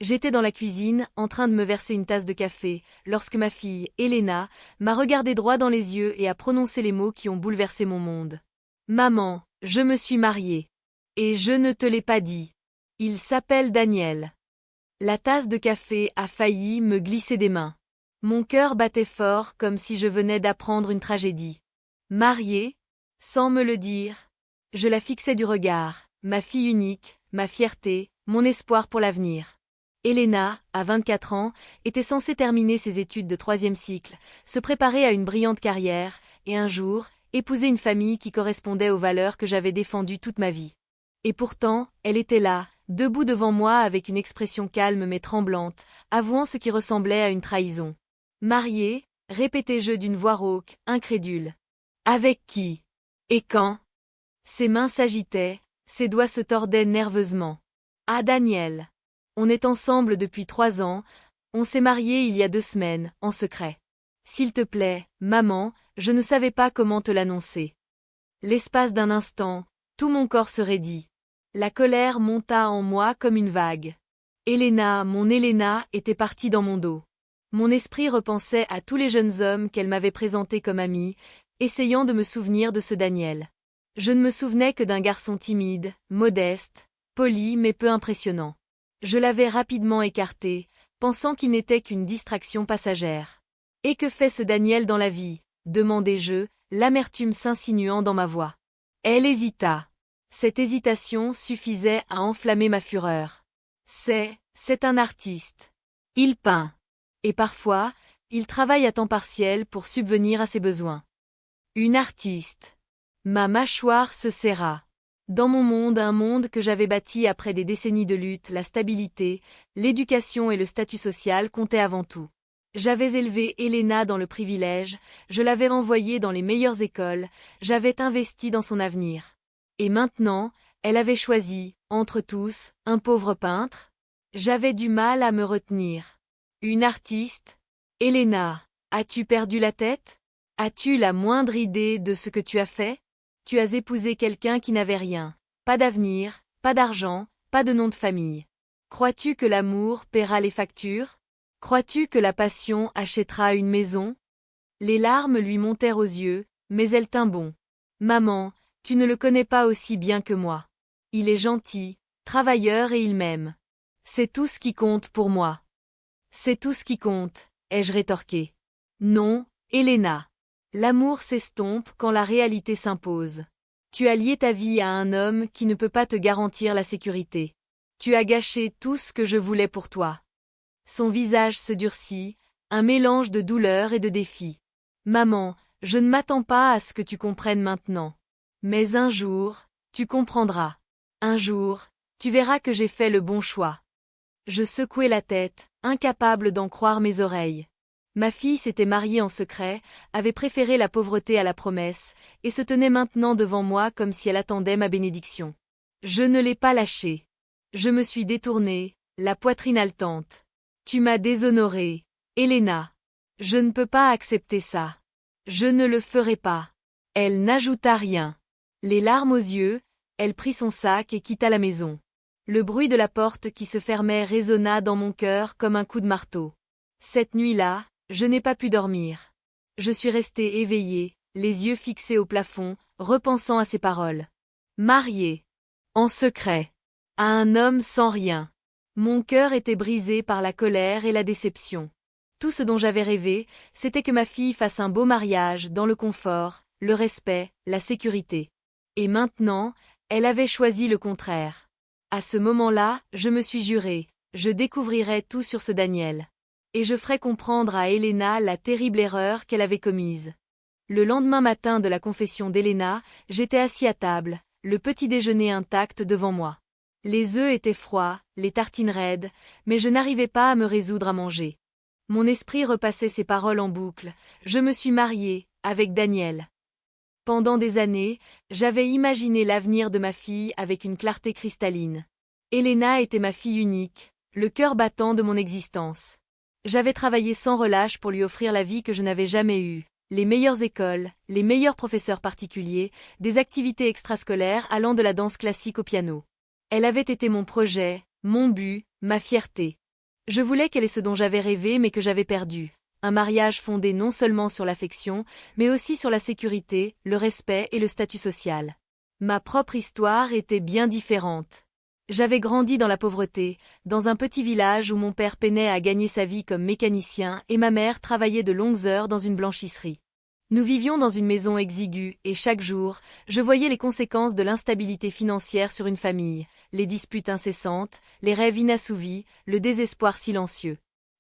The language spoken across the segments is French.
J'étais dans la cuisine, en train de me verser une tasse de café, lorsque ma fille, Elena, m'a regardé droit dans les yeux et a prononcé les mots qui ont bouleversé mon monde. Maman, je me suis mariée. Et je ne te l'ai pas dit. Il s'appelle Daniel. La tasse de café a failli me glisser des mains. Mon cœur battait fort comme si je venais d'apprendre une tragédie. Mariée? Sans me le dire. Je la fixais du regard, ma fille unique, ma fierté, mon espoir pour l'avenir. Elena, à 24 ans, était censée terminer ses études de 3e cycle, se préparer à une brillante carrière, et un jour, épouser une famille qui correspondait aux valeurs que j'avais défendues toute ma vie. Et pourtant, elle était là, debout devant moi avec une expression calme mais tremblante, avouant ce qui ressemblait à une trahison. Mariée, répétai-je d'une voix rauque, incrédule. Avec qui? Et quand? Ses mains s'agitaient, ses doigts se tordaient nerveusement. Ah Daniel! On est ensemble depuis 3 ans, on s'est mariés il y a 2 semaines, en secret. S'il te plaît, maman, je ne savais pas comment te l'annoncer. L'espace d'un instant, tout mon corps se raidit. La colère monta en moi comme une vague. Elena, mon Elena, était partie dans mon dos. Mon esprit repensait à tous les jeunes hommes qu'elle m'avait présentés comme amis, essayant de me souvenir de ce Daniel. Je ne me souvenais que d'un garçon timide, modeste, poli mais peu impressionnant. Je l'avais rapidement écarté, pensant qu'il n'était qu'une distraction passagère. « Et que fait ce Daniel dans la vie ?» demandai-je, l'amertume s'insinuant dans ma voix. Elle hésita. Cette hésitation suffisait à enflammer ma fureur. C'est un artiste. Il peint. Et parfois, il travaille à temps partiel pour subvenir à ses besoins. Une artiste. Ma mâchoire se serra. Dans mon monde, un monde que j'avais bâti après des décennies de lutte, la stabilité, l'éducation et le statut social comptaient avant tout. J'avais élevé Elena dans le privilège, je l'avais envoyée dans les meilleures écoles, j'avais investi dans son avenir. Et maintenant, elle avait choisi, entre tous, un pauvre peintre? J'avais du mal à me retenir. Une artiste? Elena, as-tu perdu la tête? As-tu la moindre idée de ce que tu as fait? Tu as épousé quelqu'un qui n'avait rien, pas d'avenir, pas d'argent, pas de nom de famille. Crois-tu que l'amour paiera les factures? Crois-tu que la passion achètera une maison? Les larmes lui montèrent aux yeux, mais elle tint bon. Maman, tu ne le connais pas aussi bien que moi. Il est gentil, travailleur et il m'aime. C'est tout ce qui compte pour moi. C'est tout ce qui compte, ai-je rétorqué. Non, Elena. L'amour s'estompe quand la réalité s'impose. Tu as lié ta vie à un homme qui ne peut pas te garantir la sécurité. Tu as gâché tout ce que je voulais pour toi. Son visage se durcit, un mélange de douleur et de défi. Maman, je ne m'attends pas à ce que tu comprennes maintenant. Mais un jour, tu comprendras. Un jour, tu verras que j'ai fait le bon choix. Je secouai la tête, incapable d'en croire mes oreilles. Ma fille s'était mariée en secret, avait préféré la pauvreté à la promesse, et se tenait maintenant devant moi comme si elle attendait ma bénédiction. Je ne l'ai pas lâchée. Je me suis détournée, la poitrine haletante. Tu m'as déshonorée, Elena. Je ne peux pas accepter ça. Je ne le ferai pas. Elle n'ajouta rien. Les larmes aux yeux, elle prit son sac et quitta la maison. Le bruit de la porte qui se fermait résonna dans mon cœur comme un coup de marteau. Cette nuit-là, je n'ai pas pu dormir. Je suis restée éveillée, les yeux fixés au plafond, repensant à ces paroles. Mariée. En secret. À un homme sans rien. Mon cœur était brisé par la colère et la déception. Tout ce dont j'avais rêvé, c'était que ma fille fasse un beau mariage dans le confort, le respect, la sécurité. Et maintenant, elle avait choisi le contraire. À ce moment-là, je me suis juré, je découvrirais tout sur ce Daniel. Et je ferai comprendre à Elena la terrible erreur qu'elle avait commise. Le lendemain matin de la confession d'Elena, j'étais assis à table, le petit déjeuner intact devant moi. Les œufs étaient froids, les tartines raides, mais je n'arrivais pas à me résoudre à manger. Mon esprit repassait ces paroles en boucle, je me suis mariée, avec Daniel. Pendant des années, j'avais imaginé l'avenir de ma fille avec une clarté cristalline. Elena était ma fille unique, le cœur battant de mon existence. J'avais travaillé sans relâche pour lui offrir la vie que je n'avais jamais eue, les meilleures écoles, les meilleurs professeurs particuliers, des activités extrascolaires allant de la danse classique au piano. Elle avait été mon projet, mon but, ma fierté. Je voulais qu'elle ait ce dont j'avais rêvé mais que j'avais perdu. Un mariage fondé non seulement sur l'affection, mais aussi sur la sécurité, le respect et le statut social. Ma propre histoire était bien différente. J'avais grandi dans la pauvreté, dans un petit village où mon père peinait à gagner sa vie comme mécanicien et ma mère travaillait de longues heures dans une blanchisserie. Nous vivions dans une maison exiguë et chaque jour, je voyais les conséquences de l'instabilité financière sur une famille, les disputes incessantes, les rêves inassouvis, le désespoir silencieux.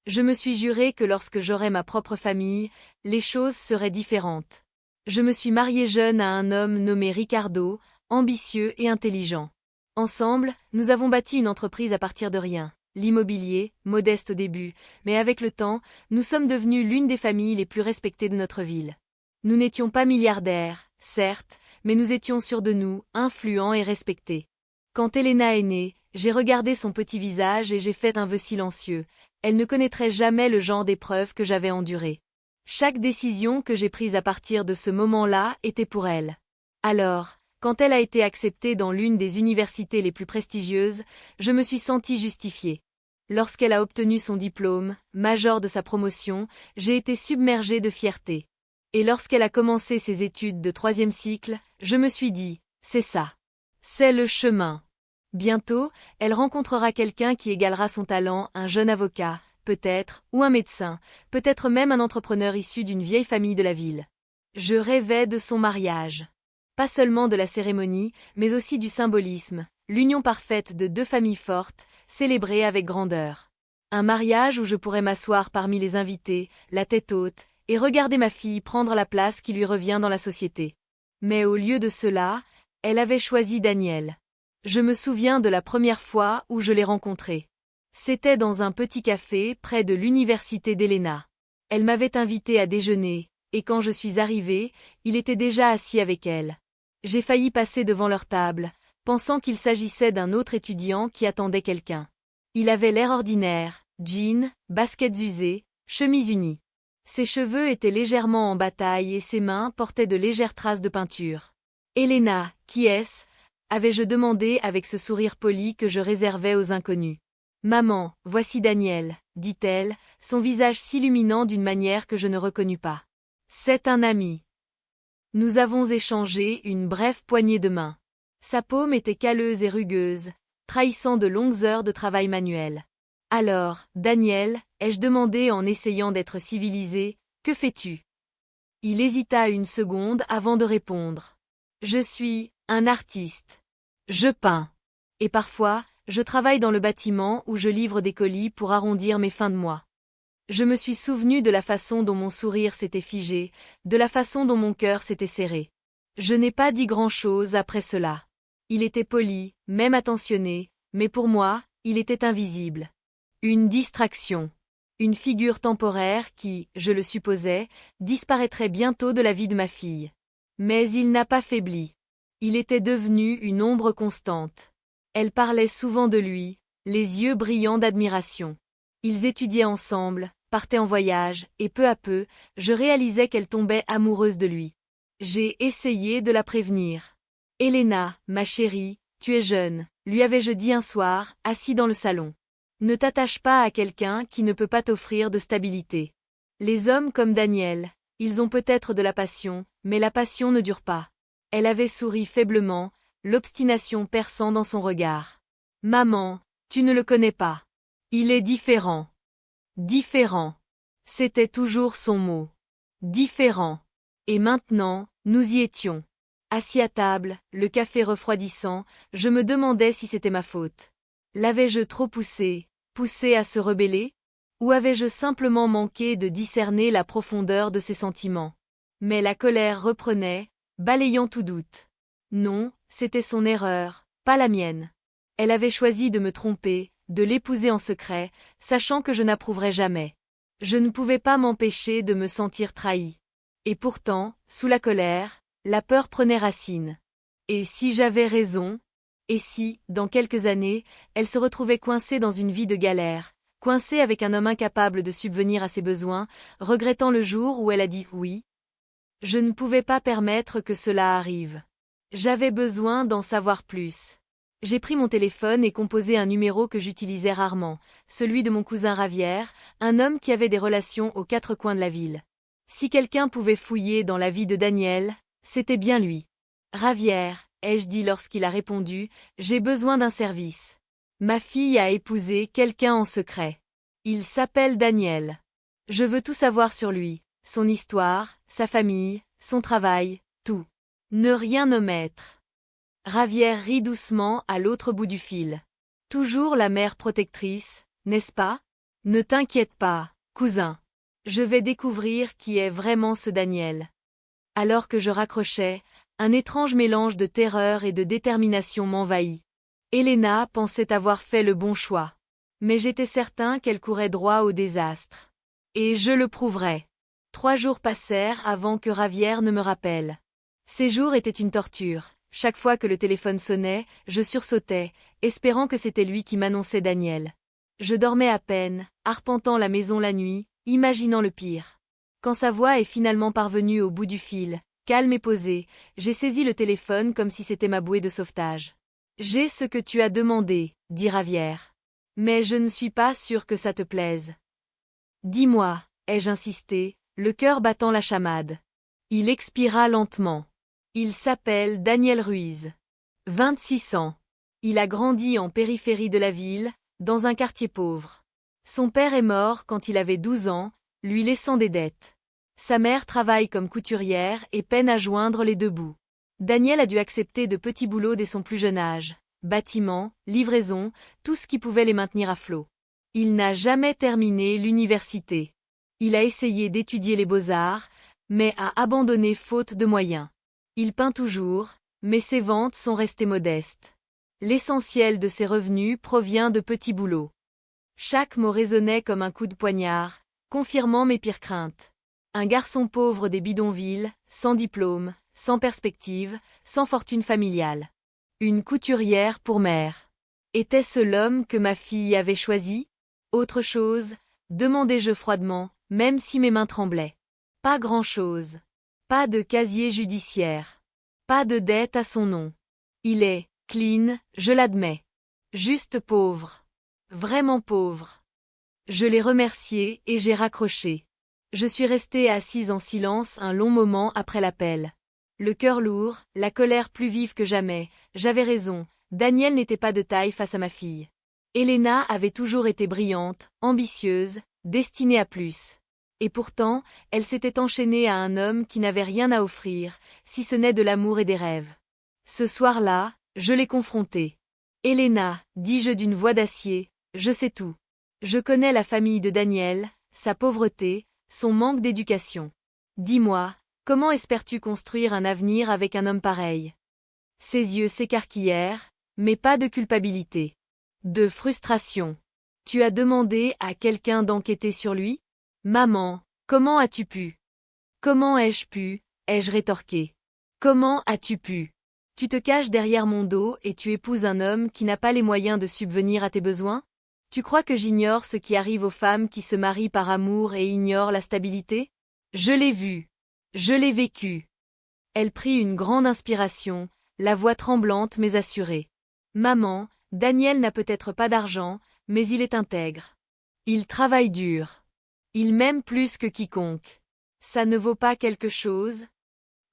Je me suis juré que lorsque j'aurais ma propre famille, les choses seraient différentes. Je me suis mariée jeune à un homme nommé Ricardo, ambitieux et intelligent. Ensemble, nous avons bâti une entreprise à partir de rien. L'immobilier, modeste au début, mais avec le temps, nous sommes devenus l'une des familles les plus respectées de notre ville. Nous n'étions pas milliardaires, certes, mais nous étions sûrs de nous, influents et respectés. Quand Elena est née, j'ai regardé son petit visage et j'ai fait un vœu silencieux. Elle ne connaîtrait jamais le genre d'épreuve que j'avais enduré. Chaque décision que j'ai prise à partir de ce moment-là était pour elle. Alors, quand elle a été acceptée dans l'une des universités les plus prestigieuses, je me suis sentie justifiée. Lorsqu'elle a obtenu son diplôme, major de sa promotion, j'ai été submergée de fierté. Et lorsqu'elle a commencé ses études de 3e cycle, je me suis dit, c'est ça. C'est le chemin. Bientôt, elle rencontrera quelqu'un qui égalera son talent, un jeune avocat, peut-être, ou un médecin, peut-être même un entrepreneur issu d'une vieille famille de la ville. Je rêvais de son mariage. Pas seulement de la cérémonie, mais aussi du symbolisme, l'union parfaite de deux familles fortes, célébrée avec grandeur. Un mariage où je pourrais m'asseoir parmi les invités, la tête haute, et regarder ma fille prendre la place qui lui revient dans la société. Mais au lieu de cela, elle avait choisi Daniel. Je me souviens de la première fois où je l'ai rencontré. C'était dans un petit café près de l'université d'Elena. Elle m'avait invité à déjeuner, et quand je suis arrivée, il était déjà assis avec elle. J'ai failli passer devant leur table, pensant qu'il s'agissait d'un autre étudiant qui attendait quelqu'un. Il avait l'air ordinaire, jeans, baskets usées, chemise unie. Ses cheveux étaient légèrement en bataille et ses mains portaient de légères traces de peinture. « Elena, qui est-ce » avais-je demandé avec ce sourire poli que je réservais aux inconnus. « Maman, voici Daniel, » dit-elle, son visage s'illuminant d'une manière que je ne reconnus pas. « C'est un ami. » Nous avons échangé une brève poignée de main. Sa paume était calleuse et rugueuse, trahissant de longues heures de travail manuel. « Alors, Daniel, ai-je demandé en essayant d'être civilisé, que fais-tu » Il hésita une seconde avant de répondre. « Je suis un artiste. Je peins. Et parfois, je travaille dans le bâtiment où je livre des colis pour arrondir mes fins de mois. » Je me suis souvenu de la façon dont mon sourire s'était figé, de la façon dont mon cœur s'était serré. Je n'ai pas dit grand-chose après cela. Il était poli, même attentionné, mais pour moi, il était invisible. Une distraction. Une figure temporaire qui, je le supposais, disparaîtrait bientôt de la vie de ma fille. Mais il n'a pas faibli. Il était devenu une ombre constante. Elle parlait souvent de lui, les yeux brillants d'admiration. Ils étudiaient ensemble, partaient en voyage, et peu à peu, je réalisais qu'elle tombait amoureuse de lui. J'ai essayé de la prévenir. « Elena, ma chérie, tu es jeune », lui avais-je dit un soir, assis dans le salon. « Ne t'attache pas à quelqu'un qui ne peut pas t'offrir de stabilité. Les hommes comme Daniel, ils ont peut-être de la passion, mais la passion ne dure pas. » Elle avait souri faiblement, l'obstination perçant dans son regard. « Maman, tu ne le connais pas. Il est différent. » Différent. C'était toujours son mot. Différent. Et maintenant, nous y étions. Assis à table, le café refroidissant, je me demandais si c'était ma faute. L'avais-je trop poussé à se rebeller? Ou avais-je simplement manqué de discerner la profondeur de ses sentiments? Mais la colère reprenait, balayant tout doute. Non, c'était son erreur, pas la mienne. Elle avait choisi de me tromper, de l'épouser en secret, sachant que je n'approuverais jamais. Je ne pouvais pas m'empêcher de me sentir trahi. Et pourtant, sous la colère, la peur prenait racine. Et si j'avais raison? Et si, dans quelques années, elle se retrouvait coincée dans une vie de galère, coincée avec un homme incapable de subvenir à ses besoins, regrettant le jour où elle a dit oui? Je ne pouvais pas permettre que cela arrive. J'avais besoin d'en savoir plus. J'ai pris mon téléphone et composé un numéro que j'utilisais rarement, celui de mon cousin Javier, un homme qui avait des relations aux quatre coins de la ville. Si quelqu'un pouvait fouiller dans la vie de Daniel, c'était bien lui. Javier, ai-je dit lorsqu'il a répondu, j'ai besoin d'un service. Ma fille a épousé quelqu'un en secret. Il s'appelle Daniel. Je veux tout savoir sur lui, son histoire, sa famille, son travail, tout. Ne rien omettre. Javier rit doucement à l'autre bout du fil. Toujours la mère protectrice, n'est-ce pas? Ne t'inquiète pas, cousin. Je vais découvrir qui est vraiment ce Daniel. Alors que je raccrochais, un étrange mélange de terreur et de détermination m'envahit. Elena pensait avoir fait le bon choix. Mais j'étais certain qu'elle courait droit au désastre. Et je le prouverais. 3 jours passèrent avant que Javier ne me rappelle. Ces jours étaient une torture. Chaque fois que le téléphone sonnait, je sursautais, espérant que c'était lui qui m'annonçait Daniel. Je dormais à peine, arpentant la maison la nuit, imaginant le pire. Quand sa voix est finalement parvenue au bout du fil, calme et posée, j'ai saisi le téléphone comme si c'était ma bouée de sauvetage. « J'ai ce que tu as demandé, » dit Javier. « Mais je ne suis pas sûr que ça te plaise. »« Dis-moi, » ai-je insisté, le cœur battant la chamade. Il expira lentement. Il s'appelle Daniel Ruiz. 26 ans. Il a grandi en périphérie de la ville, dans un quartier pauvre. Son père est mort quand il avait 12 ans, lui laissant des dettes. Sa mère travaille comme couturière et peine à joindre les deux bouts. Daniel a dû accepter de petits boulots dès son plus jeune âge. Bâtiments, livraison, tout ce qui pouvait les maintenir à flot. Il n'a jamais terminé l'université. Il a essayé d'étudier les beaux-arts, mais a abandonné faute de moyens. Il peint toujours, mais ses ventes sont restées modestes. L'essentiel de ses revenus provient de petits boulots. Chaque mot résonnait comme un coup de poignard, confirmant mes pires craintes. Un garçon pauvre des bidonvilles, sans diplôme, sans perspective, sans fortune familiale. Une couturière pour mère. Était-ce l'homme que ma fille avait choisi? Autre chose, demandai-je froidement, même si mes mains tremblaient. Pas grand-chose. Pas de casier judiciaire. Pas de dette à son nom. Il est clean, je l'admets. Juste pauvre. Vraiment pauvre. Je l'ai remercié et j'ai raccroché. Je suis restée assise en silence un long moment après l'appel. Le cœur lourd, la colère plus vive que jamais. J'avais raison, Daniel n'était pas de taille face à ma fille. Elena avait toujours été brillante, ambitieuse, destinée à plus. Et pourtant, elle s'était enchaînée à un homme qui n'avait rien à offrir, si ce n'est de l'amour et des rêves. Ce soir-là, je l'ai confrontée. « Elena, dis-je d'une voix d'acier, je sais tout. Je connais la famille de Daniel, sa pauvreté, son manque d'éducation. Dis-moi, comment espères-tu construire un avenir avec un homme pareil ?» Ses yeux s'écarquillèrent, mais pas de culpabilité. De frustration. « Tu as demandé à quelqu'un d'enquêter sur lui ? Maman, comment as-tu pu ? Comment ai-je pu ? Ai-je rétorqué. Comment as-tu pu ? Tu te caches derrière mon dos et tu épouses un homme qui n'a pas les moyens de subvenir à tes besoins ? Tu crois que j'ignore ce qui arrive aux femmes qui se marient par amour et ignorent la stabilité ? Je l'ai vu. Je l'ai vécu. Elle prit une grande inspiration, la voix tremblante mais assurée. Maman, Daniel n'a peut-être pas d'argent, mais il est intègre. Il travaille dur. Il m'aime plus que quiconque. Ça ne vaut pas quelque chose ?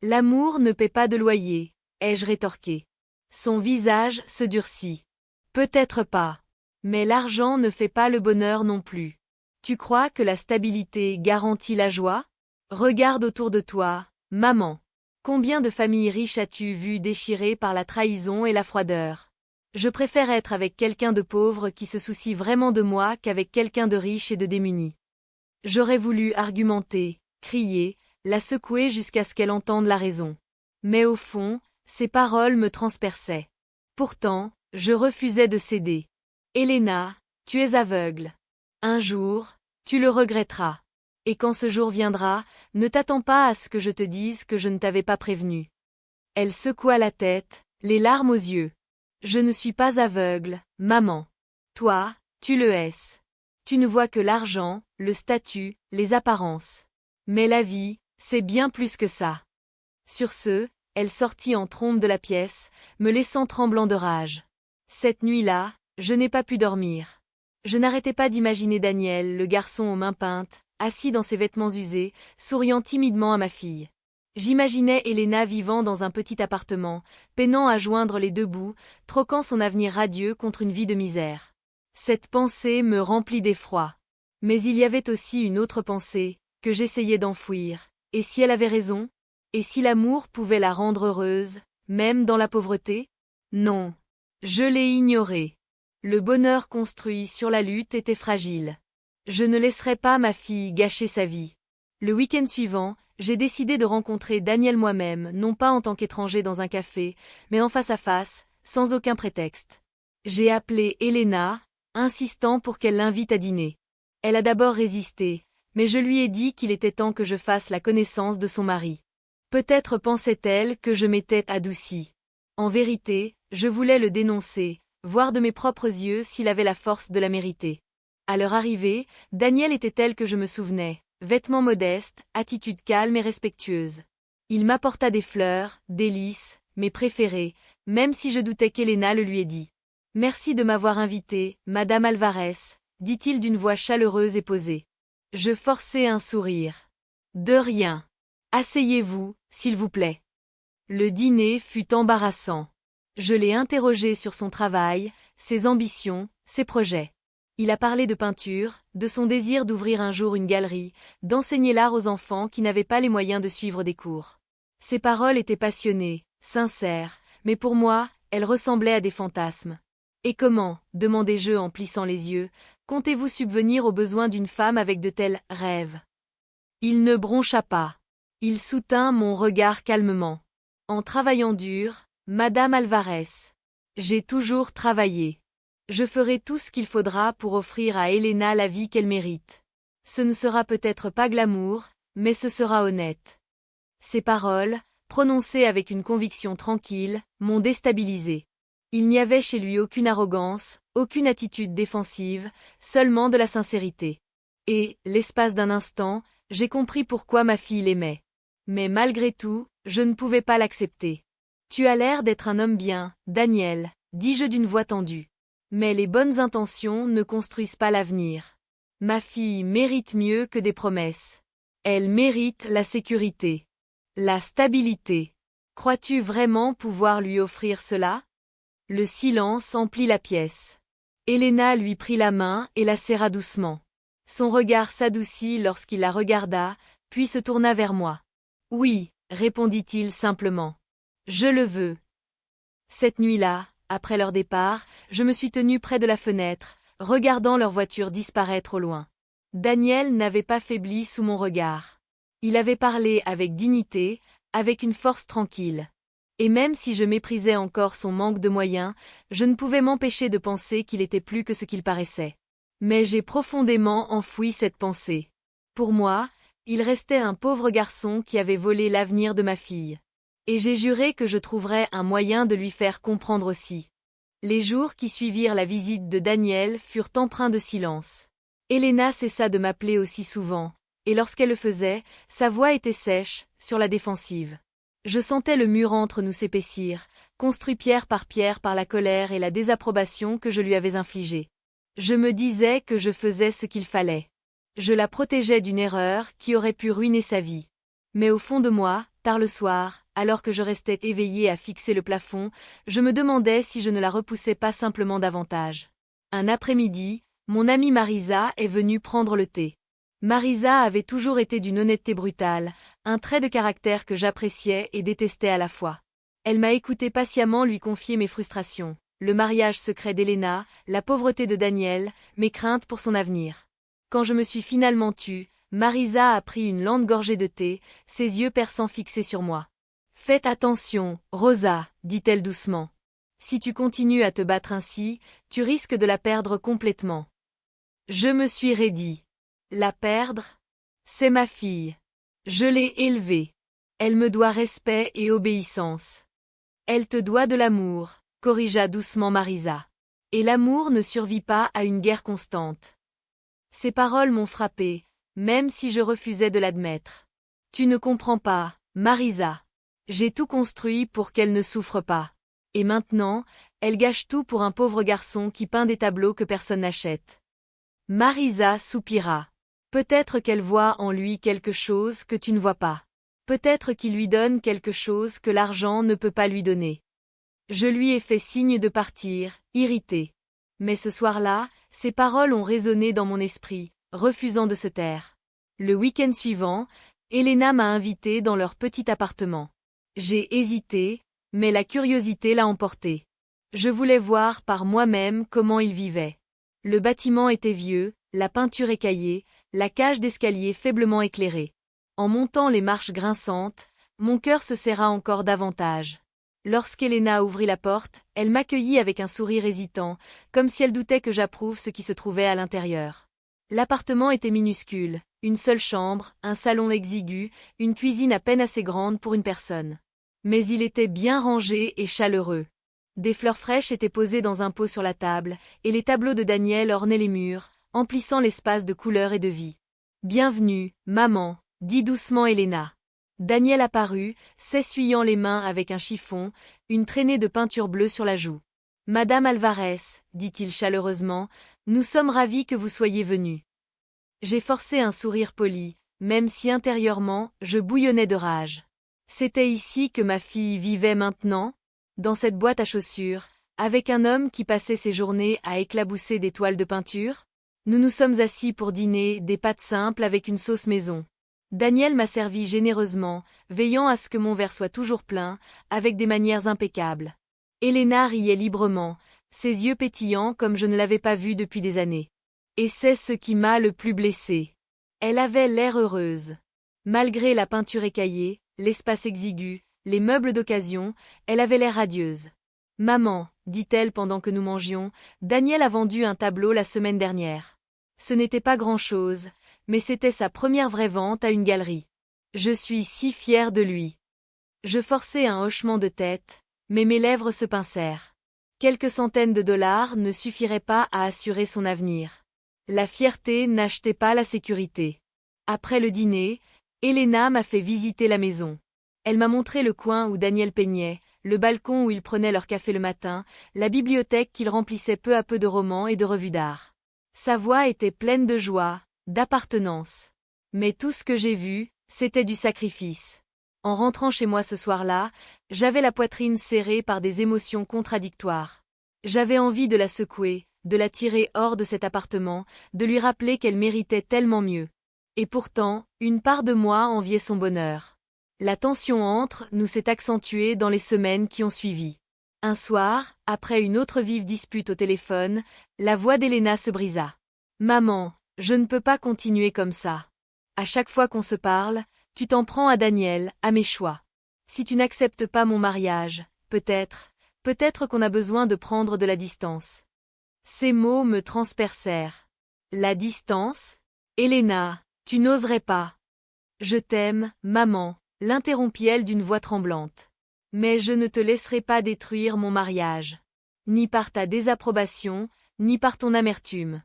L'amour ne paie pas de loyer, ai-je rétorqué. Son visage se durcit. Peut-être pas. Mais l'argent ne fait pas le bonheur non plus. Tu crois que la stabilité garantit la joie ? Regarde autour de toi, maman. Combien de familles riches as-tu vues déchirées par la trahison et la froideur ? Je préfère être avec quelqu'un de pauvre qui se soucie vraiment de moi qu'avec quelqu'un de riche et de démuni. J'aurais voulu argumenter, crier, la secouer jusqu'à ce qu'elle entende la raison. Mais au fond, ses paroles me transperçaient. Pourtant, je refusais de céder. Elena, tu es aveugle. Un jour, tu le regretteras. Et quand ce jour viendra, ne t'attends pas à ce que je te dise que je ne t'avais pas prévenu. Elle secoua la tête, les larmes aux yeux. Je ne suis pas aveugle, maman. Toi, tu le es. Tu ne vois que l'argent, le statut, les apparences. Mais la vie, c'est bien plus que ça. Sur ce, elle sortit en trombe de la pièce, me laissant tremblant de rage. Cette nuit-là, je n'ai pas pu dormir. Je n'arrêtais pas d'imaginer Daniel, le garçon aux mains peintes, assis dans ses vêtements usés, souriant timidement à ma fille. J'imaginais Elena vivant dans un petit appartement, peinant à joindre les deux bouts, troquant son avenir radieux contre une vie de misère. Cette pensée me remplit d'effroi. Mais il y avait aussi une autre pensée, que j'essayais d'enfouir. Et si elle avait raison? Et si l'amour pouvait la rendre heureuse, même dans la pauvreté? Non. Je l'ai ignoré. Le bonheur construit sur la lutte était fragile. Je ne laisserai pas ma fille gâcher sa vie. Le week-end suivant, j'ai décidé de rencontrer Daniel moi-même, non pas en tant qu'étranger dans un café, mais en face à face, sans aucun prétexte. J'ai appelé Elena, insistant pour qu'elle l'invite à dîner. Elle a d'abord résisté, mais je lui ai dit qu'il était temps que je fasse la connaissance de son mari. Peut-être pensait-elle que je m'étais adoucie. En vérité, je voulais le dénoncer, voir de mes propres yeux s'il avait la force de la mériter. À leur arrivée, Daniel était tel que je me souvenais, vêtements modestes, attitude calme et respectueuse. Il m'apporta des fleurs, des lys, mes préférés, même si je doutais qu'Elena le lui ait dit. « Merci de m'avoir invité, Madame Alvarez », dit-il d'une voix chaleureuse et posée. Je forçai un sourire. « De rien. Asseyez-vous, s'il vous plaît. » Le dîner fut embarrassant. Je l'ai interrogé sur son travail, ses ambitions, ses projets. Il a parlé de peinture, de son désir d'ouvrir un jour une galerie, d'enseigner l'art aux enfants qui n'avaient pas les moyens de suivre des cours. Ses paroles étaient passionnées, sincères, mais pour moi, elles ressemblaient à des fantasmes. « Et comment, demandai-je en plissant les yeux, comptez-vous subvenir aux besoins d'une femme avec de tels rêves ?» Il ne broncha pas. Il soutint mon regard calmement. « En travaillant dur, Madame Alvarez. J'ai toujours travaillé. Je ferai tout ce qu'il faudra pour offrir à Elena la vie qu'elle mérite. Ce ne sera peut-être pas glamour, mais ce sera honnête. » Ces paroles, prononcées avec une conviction tranquille, m'ont déstabilisé. Il n'y avait chez lui aucune arrogance, aucune attitude défensive, seulement de la sincérité. Et, l'espace d'un instant, j'ai compris pourquoi ma fille l'aimait. Mais malgré tout, je ne pouvais pas l'accepter. « Tu as l'air d'être un homme bien, Daniel, » dis-je d'une voix tendue. Mais les bonnes intentions ne construisent pas l'avenir. Ma fille mérite mieux que des promesses. Elle mérite la sécurité. La stabilité. Crois-tu vraiment pouvoir lui offrir cela? Le silence emplit la pièce. Elena lui prit la main et la serra doucement. Son regard s'adoucit lorsqu'il la regarda, puis se tourna vers moi. « Oui, » répondit-il simplement. « Je le veux. » Cette nuit-là, après leur départ, je me suis tenue près de la fenêtre, regardant leur voiture disparaître au loin. Daniel n'avait pas faibli sous mon regard. Il avait parlé avec dignité, avec une force tranquille. Et même si je méprisais encore son manque de moyens, je ne pouvais m'empêcher de penser qu'il était plus que ce qu'il paraissait. Mais j'ai profondément enfoui cette pensée. Pour moi, il restait un pauvre garçon qui avait volé l'avenir de ma fille. Et j'ai juré que je trouverais un moyen de lui faire comprendre aussi. Les jours qui suivirent la visite de Daniel furent empreints de silence. Elena cessa de m'appeler aussi souvent, et lorsqu'elle le faisait, sa voix était sèche, sur la défensive. Je sentais le mur entre nous s'épaissir, construit pierre par la colère et la désapprobation que je lui avais infligée. Je me disais que je faisais ce qu'il fallait. Je la protégeais d'une erreur qui aurait pu ruiner sa vie. Mais au fond de moi, tard le soir, alors que je restais éveillée à fixer le plafond, je me demandais si je ne la repoussais pas simplement davantage. Un après-midi, mon amie Marisa est venue prendre le thé. Marisa avait toujours été d'une honnêteté brutale, un trait de caractère que j'appréciais et détestais à la fois. Elle m'a écouté patiemment lui confier mes frustrations, le mariage secret d'Elena, la pauvreté de Daniel, mes craintes pour son avenir. Quand je me suis finalement tue, Marisa a pris une lente gorgée de thé, ses yeux perçants fixés sur moi. « Faites attention, Rosa, dit-elle doucement. Si tu continues à te battre ainsi, tu risques de la perdre complètement. » Je me suis raidie. La perdre? C'est ma fille. Je l'ai élevée. Elle me doit respect et obéissance. Elle te doit de l'amour, corrigea doucement Marisa. Et l'amour ne survit pas à une guerre constante. Ces paroles m'ont frappée, même si je refusais de l'admettre. Tu ne comprends pas, Marisa. J'ai tout construit pour qu'elle ne souffre pas. Et maintenant, elle gâche tout pour un pauvre garçon qui peint des tableaux que personne n'achète. Marisa soupira. Peut-être qu'elle voit en lui quelque chose que tu ne vois pas. Peut-être qu'il lui donne quelque chose que l'argent ne peut pas lui donner. Je lui ai fait signe de partir, irrité. Mais ce soir-là, ces paroles ont résonné dans mon esprit, refusant de se taire. Le week-end suivant, Elena m'a invité dans leur petit appartement. J'ai hésité, mais la curiosité l'a emporté. Je voulais voir par moi-même comment ils vivaient. Le bâtiment était vieux, la peinture écaillée, la cage d'escalier faiblement éclairée. En montant les marches grinçantes, mon cœur se serra encore davantage. Lorsqu'Elena ouvrit la porte, elle m'accueillit avec un sourire hésitant, comme si elle doutait que j'approuve ce qui se trouvait à l'intérieur. L'appartement était minuscule, une seule chambre, un salon exigu, une cuisine à peine assez grande pour une personne. Mais il était bien rangé et chaleureux. Des fleurs fraîches étaient posées dans un pot sur la table, et les tableaux de Daniel ornaient les murs, emplissant l'espace de couleurs et de vie. « Bienvenue, maman », dit doucement Elena. Daniel apparut, s'essuyant les mains avec un chiffon, une traînée de peinture bleue sur la joue. « Madame Alvarez, dit-il chaleureusement, nous sommes ravis que vous soyez venue. » J'ai forcé un sourire poli, même si intérieurement, je bouillonnais de rage. C'était ici que ma fille vivait maintenant, dans cette boîte à chaussures, avec un homme qui passait ses journées à éclabousser des toiles de peinture. Nous nous sommes assis pour dîner, des pâtes simples avec une sauce maison. Daniel m'a servi généreusement, veillant à ce que mon verre soit toujours plein, avec des manières impeccables. Elena riait librement, ses yeux pétillants comme je ne l'avais pas vue depuis des années. Et c'est ce qui m'a le plus blessée. Elle avait l'air heureuse. Malgré la peinture écaillée, l'espace exigu, les meubles d'occasion, elle avait l'air radieuse. « Maman, dit-elle pendant que nous mangions, Daniel a vendu un tableau la semaine dernière. Ce n'était pas grand-chose, mais c'était sa première vraie vente à une galerie. Je suis si fière de lui. » Je forçai un hochement de tête, mais mes lèvres se pincèrent. Quelques centaines de dollars ne suffiraient pas à assurer son avenir. La fierté n'achetait pas la sécurité. Après le dîner, Elena m'a fait visiter la maison. Elle m'a montré le coin où Daniel peignait, le balcon où ils prenaient leur café le matin, la bibliothèque qu'il remplissait peu à peu de romans et de revues d'art. Sa voix était pleine de joie, d'appartenance. Mais tout ce que j'ai vu, c'était du sacrifice. En rentrant chez moi ce soir-là, j'avais la poitrine serrée par des émotions contradictoires. J'avais envie de la secouer, de la tirer hors de cet appartement, de lui rappeler qu'elle méritait tellement mieux. Et pourtant, une part de moi enviait son bonheur. La tension entre nous s'est accentuée dans les semaines qui ont suivi. Un soir, après une autre vive dispute au téléphone, la voix d'Elena se brisa. « Maman, je ne peux pas continuer comme ça. À chaque fois qu'on se parle, tu t'en prends à Daniel, à mes choix. Si tu n'acceptes pas mon mariage, peut-être qu'on a besoin de prendre de la distance. » Ces mots me transpercèrent. La distance? Elena, tu n'oserais pas. Je t'aime, maman, l'interrompit-elle d'une voix tremblante. Mais je ne te laisserai pas détruire mon mariage. Ni par ta désapprobation, ni par ton amertume.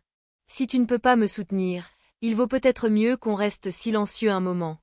Si tu ne peux pas me soutenir, il vaut peut-être mieux qu'on reste silencieux un moment.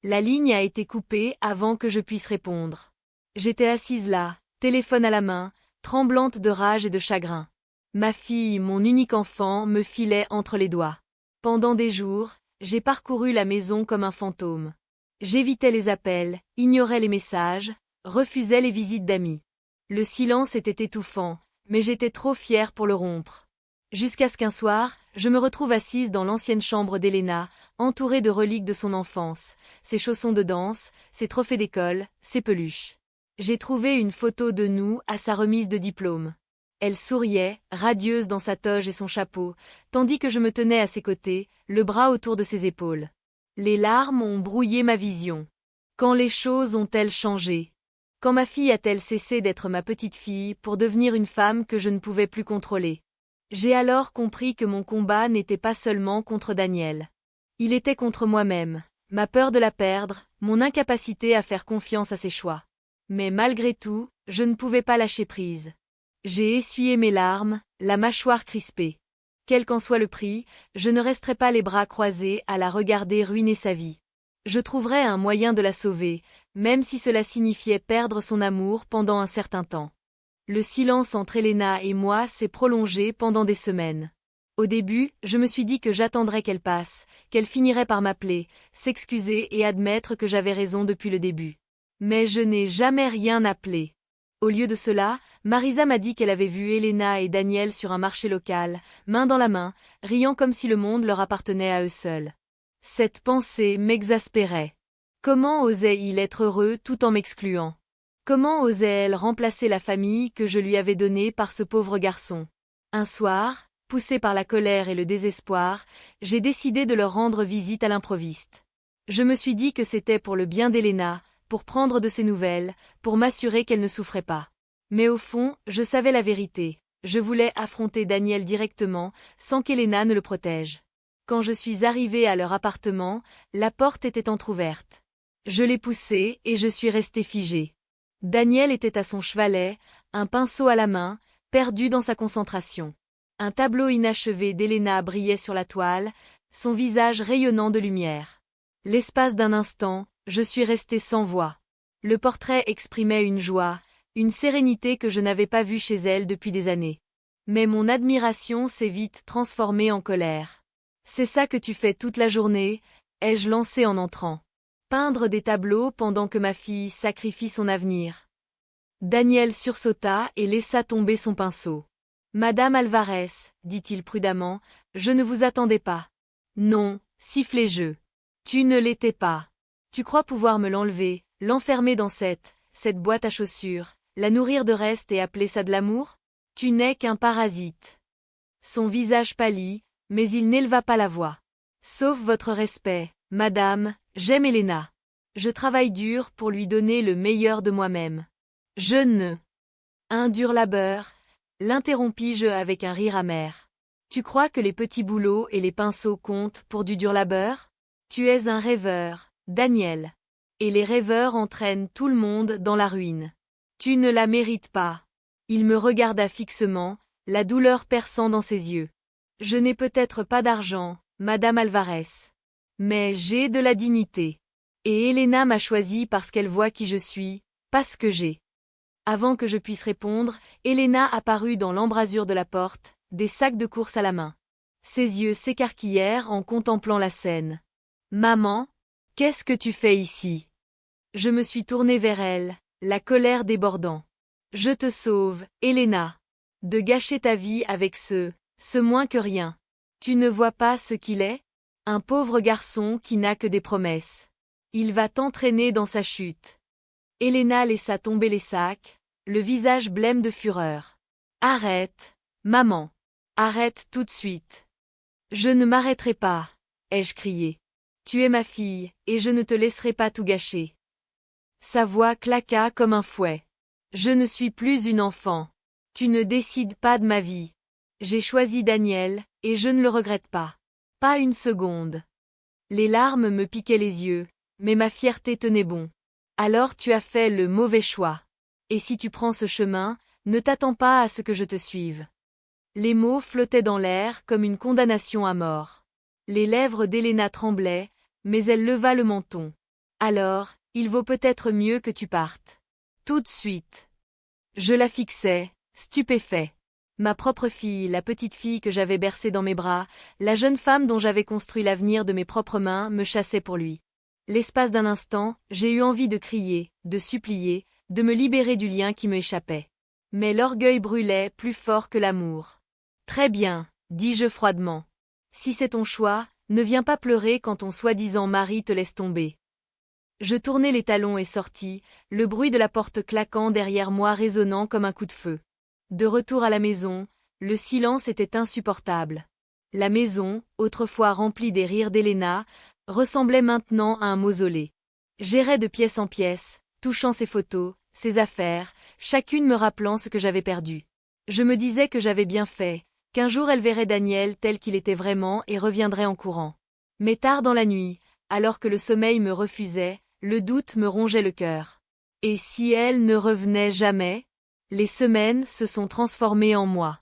La ligne a été coupée avant que je puisse répondre. J'étais assise là, téléphone à la main, tremblante de rage et de chagrin. Ma fille, mon unique enfant, me filait entre les doigts. Pendant des jours, j'ai parcouru la maison comme un fantôme. J'évitais les appels, ignorais les messages, refusais les visites d'amis. Le silence était étouffant, mais j'étais trop fière pour le rompre. Jusqu'à ce qu'un soir, je me retrouve assise dans l'ancienne chambre d'Elena, entourée de reliques de son enfance, ses chaussons de danse, ses trophées d'école, ses peluches. J'ai trouvé une photo de nous à sa remise de diplôme. Elle souriait, radieuse dans sa toge et son chapeau, tandis que je me tenais à ses côtés, le bras autour de ses épaules. Les larmes ont brouillé ma vision. Quand les choses ont-elles changé? Quand ma fille a-t-elle cessé d'être ma petite fille pour devenir une femme que je ne pouvais plus contrôler? J'ai alors compris que mon combat n'était pas seulement contre Daniel. Il était contre moi-même, ma peur de la perdre, mon incapacité à faire confiance à ses choix. Mais malgré tout, je ne pouvais pas lâcher prise. J'ai essuyé mes larmes, la mâchoire crispée. Quel qu'en soit le prix, je ne resterai pas les bras croisés à la regarder ruiner sa vie. Je trouverai un moyen de la sauver, même si cela signifiait perdre son amour pendant un certain temps. Le silence entre Elena et moi s'est prolongé pendant des semaines. Au début, je me suis dit que j'attendrais qu'elle passe, qu'elle finirait par m'appeler, s'excuser et admettre que j'avais raison depuis le début. Mais je n'ai jamais rien appelé. Au lieu de cela, Marisa m'a dit qu'elle avait vu Elena et Daniel sur un marché local, main dans la main, riant comme si le monde leur appartenait à eux seuls. Cette pensée m'exaspérait. Comment osait-il être heureux tout en m'excluant? Comment osait-elle remplacer la famille que je lui avais donnée par ce pauvre garçon? Un soir, poussé par la colère et le désespoir, j'ai décidé de leur rendre visite à l'improviste. Je me suis dit que c'était pour le bien d'Elena, pour prendre de ses nouvelles, pour m'assurer qu'elle ne souffrait pas. Mais au fond, je savais la vérité. Je voulais affronter Daniel directement, sans qu'Elena ne le protège. Quand je suis arrivée à leur appartement, la porte était entr'ouverte. Je l'ai poussée et je suis restée figée. Daniel était à son chevalet, un pinceau à la main, perdu dans sa concentration. Un tableau inachevé d'Elena brillait sur la toile, son visage rayonnant de lumière. L'espace d'un instant, je suis restée sans voix. Le portrait exprimait une joie, une sérénité que je n'avais pas vue chez elle depuis des années. Mais mon admiration s'est vite transformée en colère. « C'est ça que tu fais toute la journée ?» ai-je lancé en entrant. Peindre des tableaux pendant que ma fille sacrifie son avenir. Daniel sursauta et laissa tomber son pinceau. « Madame Alvarez, dit-il prudemment, je ne vous attendais pas. »« Non, sifflai-je. Tu ne l'étais pas. Tu crois pouvoir me l'enlever, l'enfermer dans cette boîte à chaussures, la nourrir de reste et appeler ça de l'amour? Tu n'es qu'un parasite. » Son visage pâlit, mais il n'éleva pas la voix. « Sauf votre respect, madame, j'aime Elena. Je travaille dur pour lui donner le meilleur de moi-même. Je ne... » Un dur labeur, l'interrompis-je avec un rire amer. Tu crois que les petits boulots et les pinceaux comptent pour du dur labeur? Tu es un rêveur, Daniel. Et les rêveurs entraînent tout le monde dans la ruine. Tu ne la mérites pas. Il me regarda fixement, la douleur perçant dans ses yeux. Je n'ai peut-être pas d'argent, madame Alvarez. Mais j'ai de la dignité. Et Elena m'a choisi parce qu'elle voit qui je suis, pas ce que j'ai. Avant que je puisse répondre, Elena apparut dans l'embrasure de la porte, des sacs de course à la main. Ses yeux s'écarquillèrent en contemplant la scène. « Maman, qu'est-ce que tu fais ici ?» Je me suis tournée vers elle, la colère débordant. « Je te sauve, Elena. De gâcher ta vie avec ce moins que rien. Tu ne vois pas ce qu'il est? Un pauvre garçon qui n'a que des promesses. Il va t'entraîner dans sa chute. » Elena laissa tomber les sacs, le visage blême de fureur. « Arrête, maman. Arrête tout de suite. »« Je ne m'arrêterai pas, » ai-je crié. « Tu es ma fille, et je ne te laisserai pas tout gâcher. » Sa voix claqua comme un fouet. « Je ne suis plus une enfant. Tu ne décides pas de ma vie. J'ai choisi Daniel, et je ne le regrette pas. Pas une seconde. » Les larmes me piquaient les yeux, mais ma fierté tenait bon. « Alors tu as fait le mauvais choix. Et si tu prends ce chemin, ne t'attends pas à ce que je te suive. » Les mots flottaient dans l'air comme une condamnation à mort. Les lèvres d'Elena tremblaient, mais elle leva le menton. « Alors, il vaut peut-être mieux que tu partes. Tout de suite. » Je la fixais, stupéfait. Ma propre fille, la petite fille que j'avais bercée dans mes bras, la jeune femme dont j'avais construit l'avenir de mes propres mains, me chassait pour lui. L'espace d'un instant, j'ai eu envie de crier, de supplier, de me libérer du lien qui me échappait. Mais l'orgueil brûlait plus fort que l'amour. « Très bien, » dis-je froidement. « Si c'est ton choix, ne viens pas pleurer quand ton soi-disant mari te laisse tomber. » Je tournai les talons et sortis, le bruit de la porte claquant derrière moi résonnant comme un coup de feu. De retour à la maison, le silence était insupportable. La maison, autrefois remplie des rires d'Elena, ressemblait maintenant à un mausolée. J'errais de pièce en pièce, touchant ses photos, ses affaires, chacune me rappelant ce que j'avais perdu. Je me disais que j'avais bien fait, qu'un jour elle verrait Daniel tel qu'il était vraiment et reviendrait en courant. Mais tard dans la nuit, alors que le sommeil me refusait, le doute me rongeait le cœur. Et si elle ne revenait jamais? Les semaines se sont transformées en mois.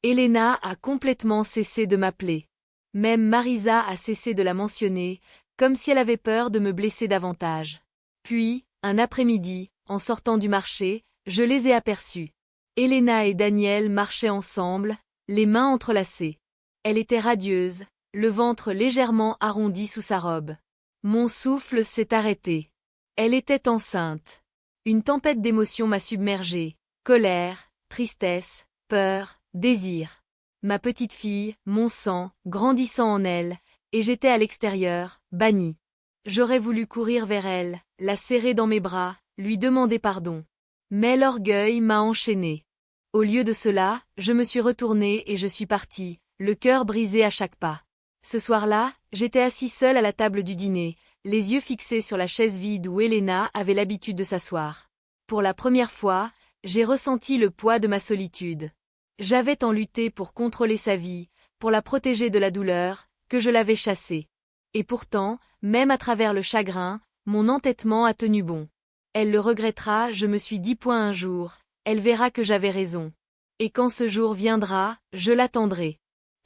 Elena a complètement cessé de m'appeler. Même Marisa a cessé de la mentionner, comme si elle avait peur de me blesser davantage. Puis, un après-midi, en sortant du marché, je les ai aperçus. Elena et Daniel marchaient ensemble, les mains entrelacées. Elle était radieuse, le ventre légèrement arrondi sous sa robe. Mon souffle s'est arrêté. Elle était enceinte. Une tempête d'émotions m'a submergée. Colère, tristesse, peur, désir. Ma petite fille, mon sang, grandissant en elle, et j'étais à l'extérieur, bannie. J'aurais voulu courir vers elle, la serrer dans mes bras, lui demander pardon. Mais l'orgueil m'a enchaînée. Au lieu de cela, je me suis retournée et je suis partie, le cœur brisé à chaque pas. Ce soir-là, j'étais assis seule à la table du dîner, les yeux fixés sur la chaise vide où Elena avait l'habitude de s'asseoir. Pour la première fois, j'ai ressenti le poids de ma solitude. J'avais tant lutté pour contrôler sa vie, pour la protéger de la douleur, que je l'avais chassée. Et pourtant, même à travers le chagrin, mon entêtement a tenu bon. Elle le regrettera, je me suis dit point un jour, elle verra que j'avais raison. Et quand ce jour viendra, je l'attendrai.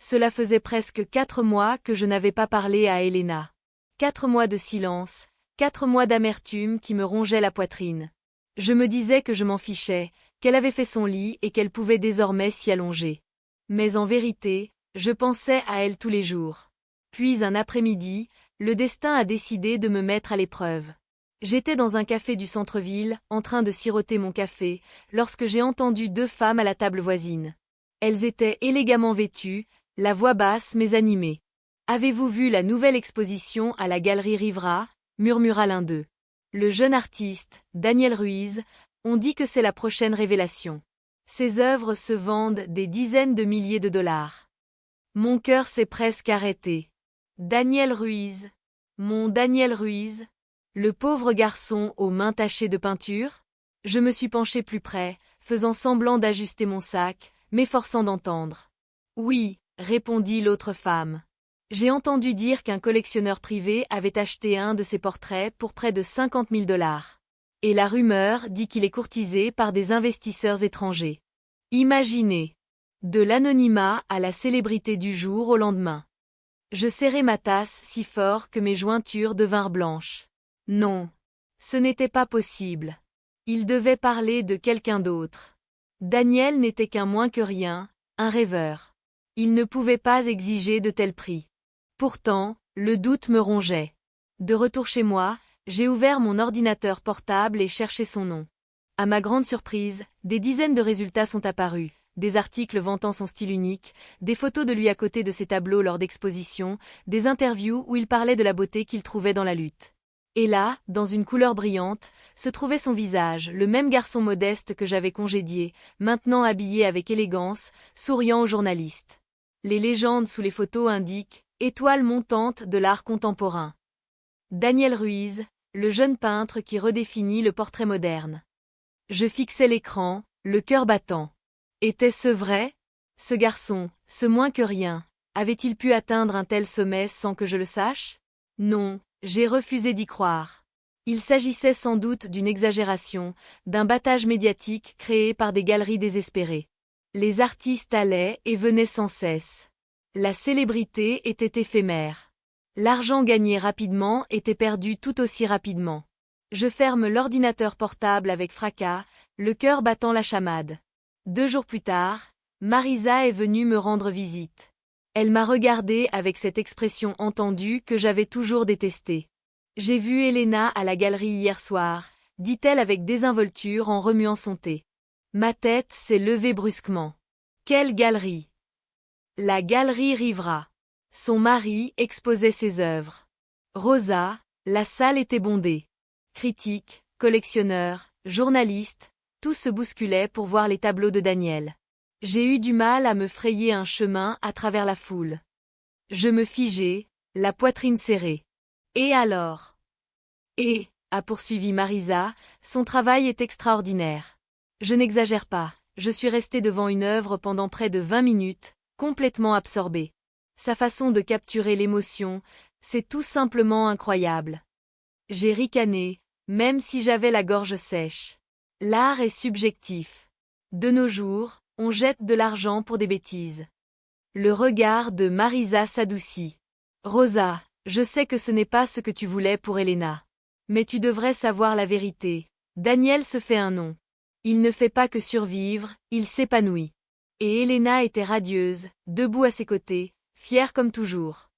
Cela faisait presque 4 mois que je n'avais pas parlé à Elena. 4 mois de silence, 4 mois d'amertume qui me rongeaient la poitrine. Je me disais que je m'en fichais, qu'elle avait fait son lit et qu'elle pouvait désormais s'y allonger. Mais en vérité, je pensais à elle tous les jours. Puis un après-midi, le destin a décidé de me mettre à l'épreuve. J'étais dans un café du centre-ville, en train de siroter mon café, lorsque j'ai entendu 2 femmes à la table voisine. Elles étaient élégamment vêtues, la voix basse mais animée. « Avez-vous vu la nouvelle exposition à la Galerie Rivera ?» murmura l'un d'eux. Le jeune artiste, Daniel Ruiz, on dit que c'est la prochaine révélation. Ses œuvres se vendent des dizaines de milliers de dollars. Mon cœur s'est presque arrêté. Daniel Ruiz. Mon Daniel Ruiz. Le pauvre garçon aux mains tachées de peinture. Je me suis penché plus près, faisant semblant d'ajuster mon sac, m'efforçant d'entendre. Oui, répondit l'autre femme. J'ai entendu dire qu'un collectionneur privé avait acheté un de ses portraits pour près de 50 000 dollars. Et la rumeur dit qu'il est courtisé par des investisseurs étrangers. Imaginez. De l'anonymat à la célébrité du jour au lendemain. Je serrai ma tasse si fort que mes jointures devinrent blanches. Non. Ce n'était pas possible. Il devait parler de quelqu'un d'autre. Daniel n'était qu'un moins que rien, un rêveur. Il ne pouvait pas exiger de tels prix. Pourtant, le doute me rongeait. De retour chez moi, j'ai ouvert mon ordinateur portable et cherché son nom. À ma grande surprise, des dizaines de résultats sont apparus, des articles vantant son style unique, des photos de lui à côté de ses tableaux lors d'expositions, des interviews où il parlait de la beauté qu'il trouvait dans la lutte. Et là, dans une couleur brillante, se trouvait son visage, le même garçon modeste que j'avais congédié, maintenant habillé avec élégance, souriant aux journalistes. Les légendes sous les photos indiquent « Étoile montante de l'art contemporain ». Daniel Ruiz, le jeune peintre qui redéfinit le portrait moderne. Je fixais l'écran, le cœur battant. Était-ce vrai? Ce garçon, ce moins que rien, avait-il pu atteindre un tel sommet sans que je le sache? Non, j'ai refusé d'y croire. Il s'agissait sans doute d'une exagération, d'un battage médiatique créé par des galeries désespérées. Les artistes allaient et venaient sans cesse. La célébrité était éphémère. L'argent gagné rapidement était perdu tout aussi rapidement. Je ferme l'ordinateur portable avec fracas, le cœur battant la chamade. 2 jours plus tard, Marisa est venue me rendre visite. Elle m'a regardée avec cette expression entendue que j'avais toujours détestée. « J'ai vu Elena à la galerie hier soir », dit-elle avec désinvolture en remuant son thé. Ma tête s'est levée brusquement. Quelle galerie? La Galerie Rivera. Son mari exposait ses œuvres. Rosa, la salle était bondée. Critiques, collectionneurs, journalistes, tout se bousculait pour voir les tableaux de Daniel. J'ai eu du mal à me frayer un chemin à travers la foule. Je me figeai, la poitrine serrée. Et alors? Et, a poursuivi Marisa, son travail est extraordinaire. Je n'exagère pas, je suis restée devant une œuvre pendant près de 20 minutes, complètement absorbée. Sa façon de capturer l'émotion, c'est tout simplement incroyable. J'ai ricané, même si j'avais la gorge sèche. L'art est subjectif. De nos jours, on jette de l'argent pour des bêtises. Le regard de Marisa s'adoucit. Rosa, je sais que ce n'est pas ce que tu voulais pour Elena. Mais tu devrais savoir la vérité. Daniel se fait un nom. Il ne fait pas que survivre, il s'épanouit. Et Elena était radieuse, debout à ses côtés, fière comme toujours.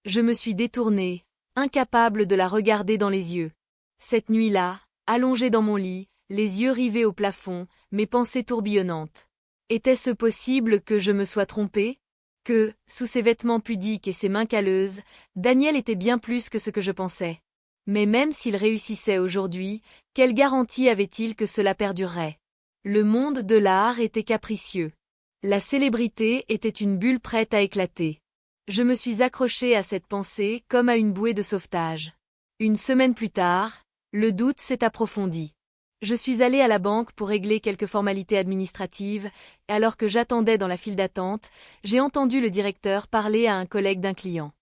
Je me suis détournée, incapable de la regarder dans les yeux. Cette nuit-là, allongée dans mon lit, les yeux rivés au plafond, mes pensées tourbillonnantes. Était-ce possible que je me sois trompée? Que, sous ses vêtements pudiques et ses mains calleuses, Daniel était bien plus que ce que je pensais. Mais même s'il réussissait aujourd'hui, quelle garantie avait-il que cela perdurerait? Le monde de l'art était capricieux. La célébrité était une bulle prête à éclater. Je me suis accrochée à cette pensée comme à une bouée de sauvetage. Une semaine plus tard, le doute s'est approfondi. Je suis allée à la banque pour régler quelques formalités administratives, et alors que j'attendais dans la file d'attente, j'ai entendu le directeur parler à un collègue d'un client.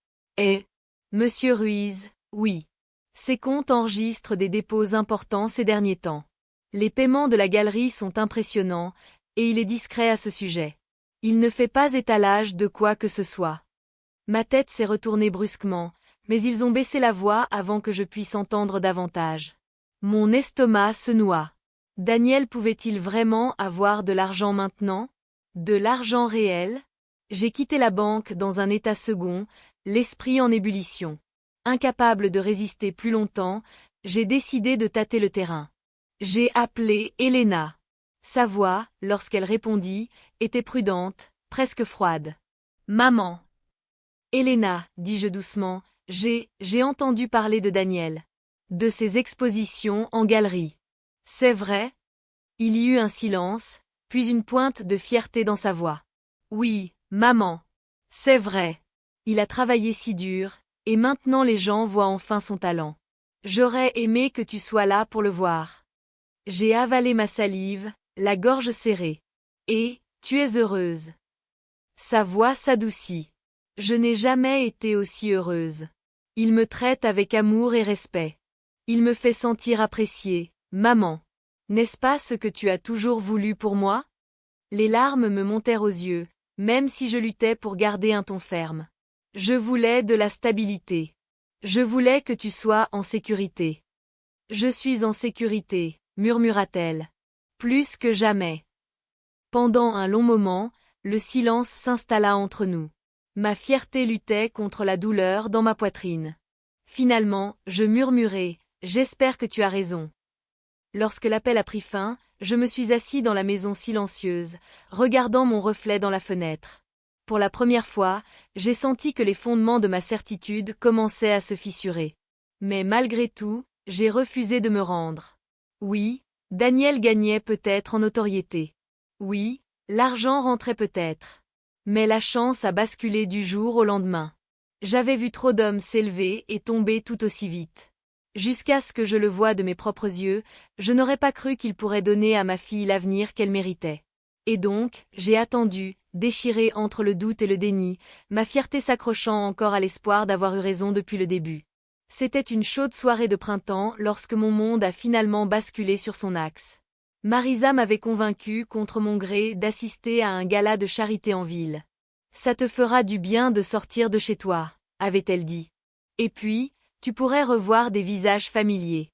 Monsieur Ruiz, oui. Ses comptes enregistrent des dépôts importants ces derniers temps. Les paiements de la galerie sont impressionnants, et il est discret à ce sujet. Il ne fait pas étalage de quoi que ce soit. Ma tête s'est retournée brusquement, mais ils ont baissé la voix avant que je puisse entendre davantage. Mon estomac se noie. Daniel pouvait-il vraiment avoir de l'argent maintenant? De l'argent réel? J'ai quitté la banque dans un état second, l'esprit en ébullition. Incapable de résister plus longtemps, j'ai décidé de tâter le terrain. J'ai appelé Elena. Sa voix, lorsqu'elle répondit, était prudente, presque froide. Maman. Elena, dis-je doucement, j'ai entendu parler de Daniel. De ses expositions en galerie. C'est vrai? Il y eut un silence, puis une pointe de fierté dans sa voix. Oui, maman. C'est vrai. Il a travaillé si dur, et maintenant les gens voient enfin son talent. J'aurais aimé que tu sois là pour le voir. J'ai avalé ma salive, la gorge serrée. Et, tu es heureuse. Sa voix s'adoucit. Je n'ai jamais été aussi heureuse. Il me traite avec amour et respect. Il me fait sentir appréciée, maman. N'est-ce pas ce que tu as toujours voulu pour moi? Les larmes me montèrent aux yeux, même si je luttais pour garder un ton ferme. Je voulais de la stabilité. Je voulais que tu sois en sécurité. Je suis en sécurité, murmura-t-elle. Plus que jamais. Pendant un long moment, le silence s'installa entre nous. Ma fierté luttait contre la douleur dans ma poitrine. Finalement, je murmurai, « J'espère que tu as raison. » Lorsque l'appel a pris fin, je me suis assis dans la maison silencieuse, regardant mon reflet dans la fenêtre. Pour la première fois, j'ai senti que les fondements de ma certitude commençaient à se fissurer. Mais malgré tout, j'ai refusé de me rendre. Oui, Daniel gagnait peut-être en notoriété. Oui, l'argent rentrait peut-être. Mais la chance a basculé du jour au lendemain. J'avais vu trop d'hommes s'élever et tomber tout aussi vite. Jusqu'à ce que je le voie de mes propres yeux, je n'aurais pas cru qu'il pourrait donner à ma fille l'avenir qu'elle méritait. Et donc, j'ai attendu, déchirée entre le doute et le déni, ma fierté s'accrochant encore à l'espoir d'avoir eu raison depuis le début. C'était une chaude soirée de printemps lorsque mon monde a finalement basculé sur son axe. Marisa m'avait convaincue contre mon gré d'assister à un gala de charité en ville. Ça te fera du bien de sortir de chez toi, avait-elle dit. Et puis, tu pourrais revoir des visages familiers.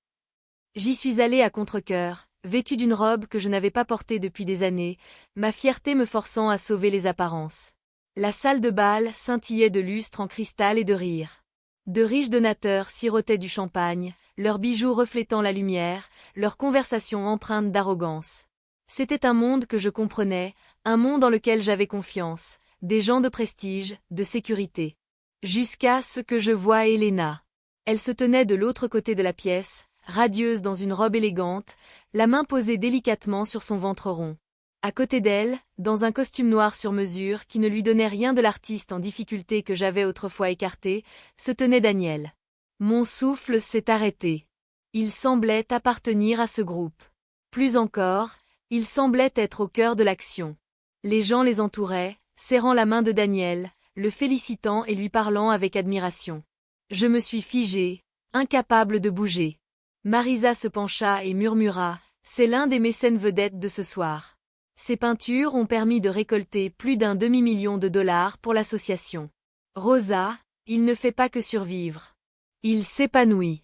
J'y suis allée à contre-cœur, vêtue d'une robe que je n'avais pas portée depuis des années, ma fierté me forçant à sauver les apparences. La salle de bal scintillait de lustres en cristal et de rire. De riches donateurs sirotaient du champagne, leurs bijoux reflétant la lumière, leurs conversations empreintes d'arrogance. C'était un monde que je comprenais, un monde dans lequel j'avais confiance, des gens de prestige, de sécurité. Jusqu'à ce que je voie Elena. Elle se tenait de l'autre côté de la pièce, radieuse dans une robe élégante, la main posée délicatement sur son ventre rond. À côté d'elle, dans un costume noir sur mesure qui ne lui donnait rien de l'artiste en difficulté que j'avais autrefois écarté, se tenait Daniel. Mon souffle s'est arrêté. Il semblait appartenir à ce groupe. Plus encore, il semblait être au cœur de l'action. Les gens les entouraient, serrant la main de Daniel, le félicitant et lui parlant avec admiration. Je me suis figée, incapable de bouger. Marisa se pencha et murmura, « C'est l'un des mécènes vedettes de ce soir. » Ses peintures ont permis de récolter plus d'un demi-million de dollars pour l'association. Rosa, il ne fait pas que survivre. Il s'épanouit.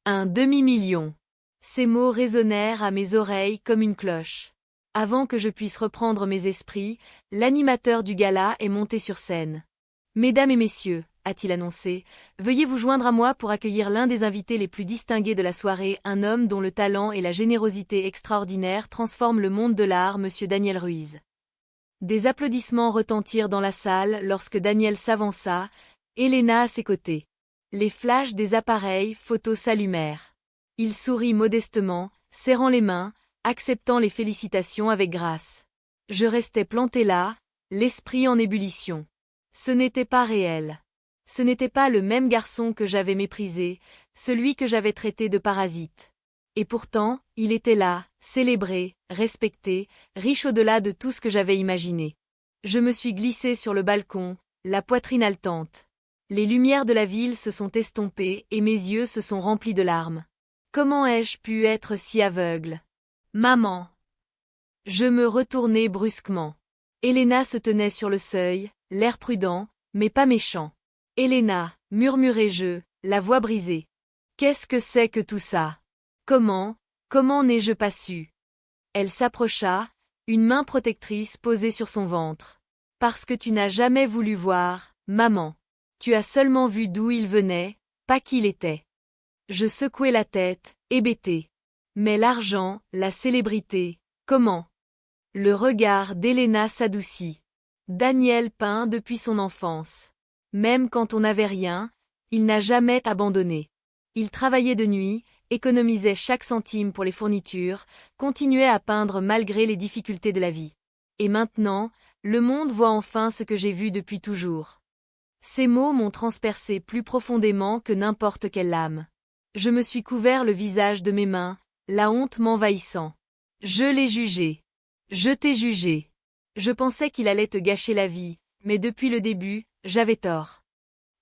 Un demi-million. Ces mots résonnèrent à mes oreilles comme une cloche. Avant que je puisse reprendre mes esprits, l'animateur du gala est monté sur scène. « Mesdames et messieurs, a-t-il annoncé, veuillez vous joindre à moi pour accueillir l'un des invités les plus distingués de la soirée, un homme dont le talent et la générosité extraordinaire transforment le monde de l'art, Monsieur Daniel Ruiz. » Des applaudissements retentirent dans la salle lorsque Daniel s'avança, Elena à ses côtés. Les flashs des appareils photos s'allumèrent. Il sourit modestement, serrant les mains, acceptant les félicitations avec grâce. Je restais planté là, l'esprit en ébullition. Ce n'était pas réel. Ce n'était pas le même garçon que j'avais méprisé, celui que j'avais traité de parasite. Et pourtant, il était là, célébré, respecté, riche au-delà de tout ce que j'avais imaginé. Je me suis glissé sur le balcon, la poitrine haletante. Les lumières de la ville se sont estompées et mes yeux se sont remplis de larmes. Comment ai-je pu être si aveugle? Maman! Je me retournai brusquement. Elena se tenait sur le seuil, l'air prudent, mais pas méchant. Elena, murmurai-je, la voix brisée. Qu'est-ce que c'est que tout ça? Comment n'ai-je pas su? Elle s'approcha, une main protectrice posée sur son ventre. Parce que tu n'as jamais voulu voir, maman. Tu as seulement vu d'où il venait, pas qui il était. Je secouai la tête, hébété. Mais l'argent, la célébrité, comment? Le regard d'Elena s'adoucit. Daniel peint depuis son enfance. Même quand on n'avait rien, il n'a jamais abandonné. Il travaillait de nuit, économisait chaque centime pour les fournitures, continuait à peindre malgré les difficultés de la vie. Et maintenant, le monde voit enfin ce que j'ai vu depuis toujours. Ces mots m'ont transpercé plus profondément que n'importe quelle lame. Je me suis couvert le visage de mes mains, la honte m'envahissant. Je l'ai jugé. Je t'ai jugé. Je pensais qu'il allait te gâcher la vie, mais depuis le début, j'avais tort.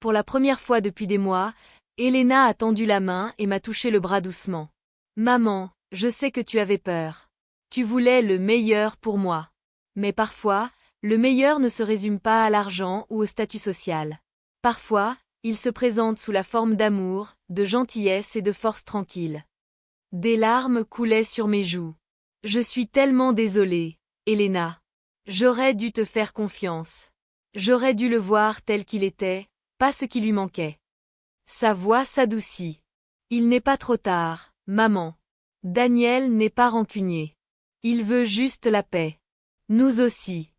Pour la première fois depuis des mois, Elena a tendu la main et m'a touché le bras doucement. Maman, je sais que tu avais peur. Tu voulais le meilleur pour moi. Mais parfois, le meilleur ne se résume pas à l'argent ou au statut social. Parfois, il se présente sous la forme d'amour, de gentillesse et de force tranquille. Des larmes coulaient sur mes joues. Je suis tellement désolée, Elena. J'aurais dû te faire confiance. J'aurais dû le voir tel qu'il était, pas ce qui lui manquait. Sa voix s'adoucit. Il n'est pas trop tard, maman. Daniel n'est pas rancunier. Il veut juste la paix. Nous aussi.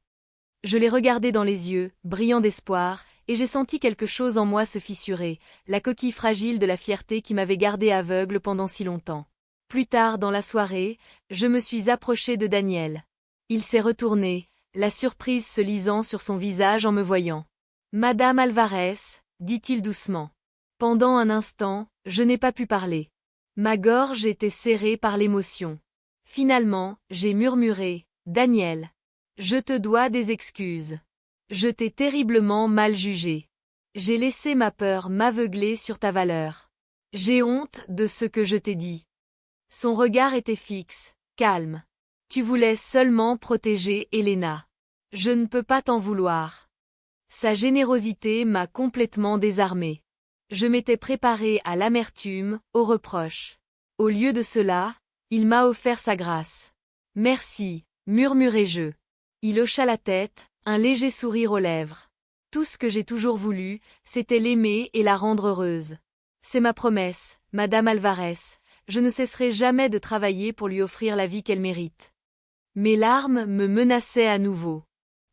Je l'ai regardé dans les yeux, brillant d'espoir, et j'ai senti quelque chose en moi se fissurer, la coquille fragile de la fierté qui m'avait gardé aveugle pendant si longtemps. Plus tard dans la soirée, je me suis approché de Daniel. Il s'est retourné, la surprise se lisant sur son visage en me voyant. « Madame Alvarez », dit-il doucement. Pendant un instant, je n'ai pas pu parler. Ma gorge était serrée par l'émotion. Finalement, j'ai murmuré, « Daniel, je te dois des excuses. Je t'ai terriblement mal jugé. J'ai laissé ma peur m'aveugler sur ta valeur. J'ai honte de ce que je t'ai dit. » Son regard était fixe, calme. Tu voulais seulement protéger Elena. Je ne peux pas t'en vouloir. Sa générosité m'a complètement désarmée. Je m'étais préparée à l'amertume, aux reproches. Au lieu de cela, il m'a offert sa grâce. Merci, murmurai-je. Il hocha la tête, un léger sourire aux lèvres. Tout ce que j'ai toujours voulu, c'était l'aimer et la rendre heureuse. C'est ma promesse, Madame Alvarez. Je ne cesserai jamais de travailler pour lui offrir la vie qu'elle mérite. Mes larmes me menaçaient à nouveau.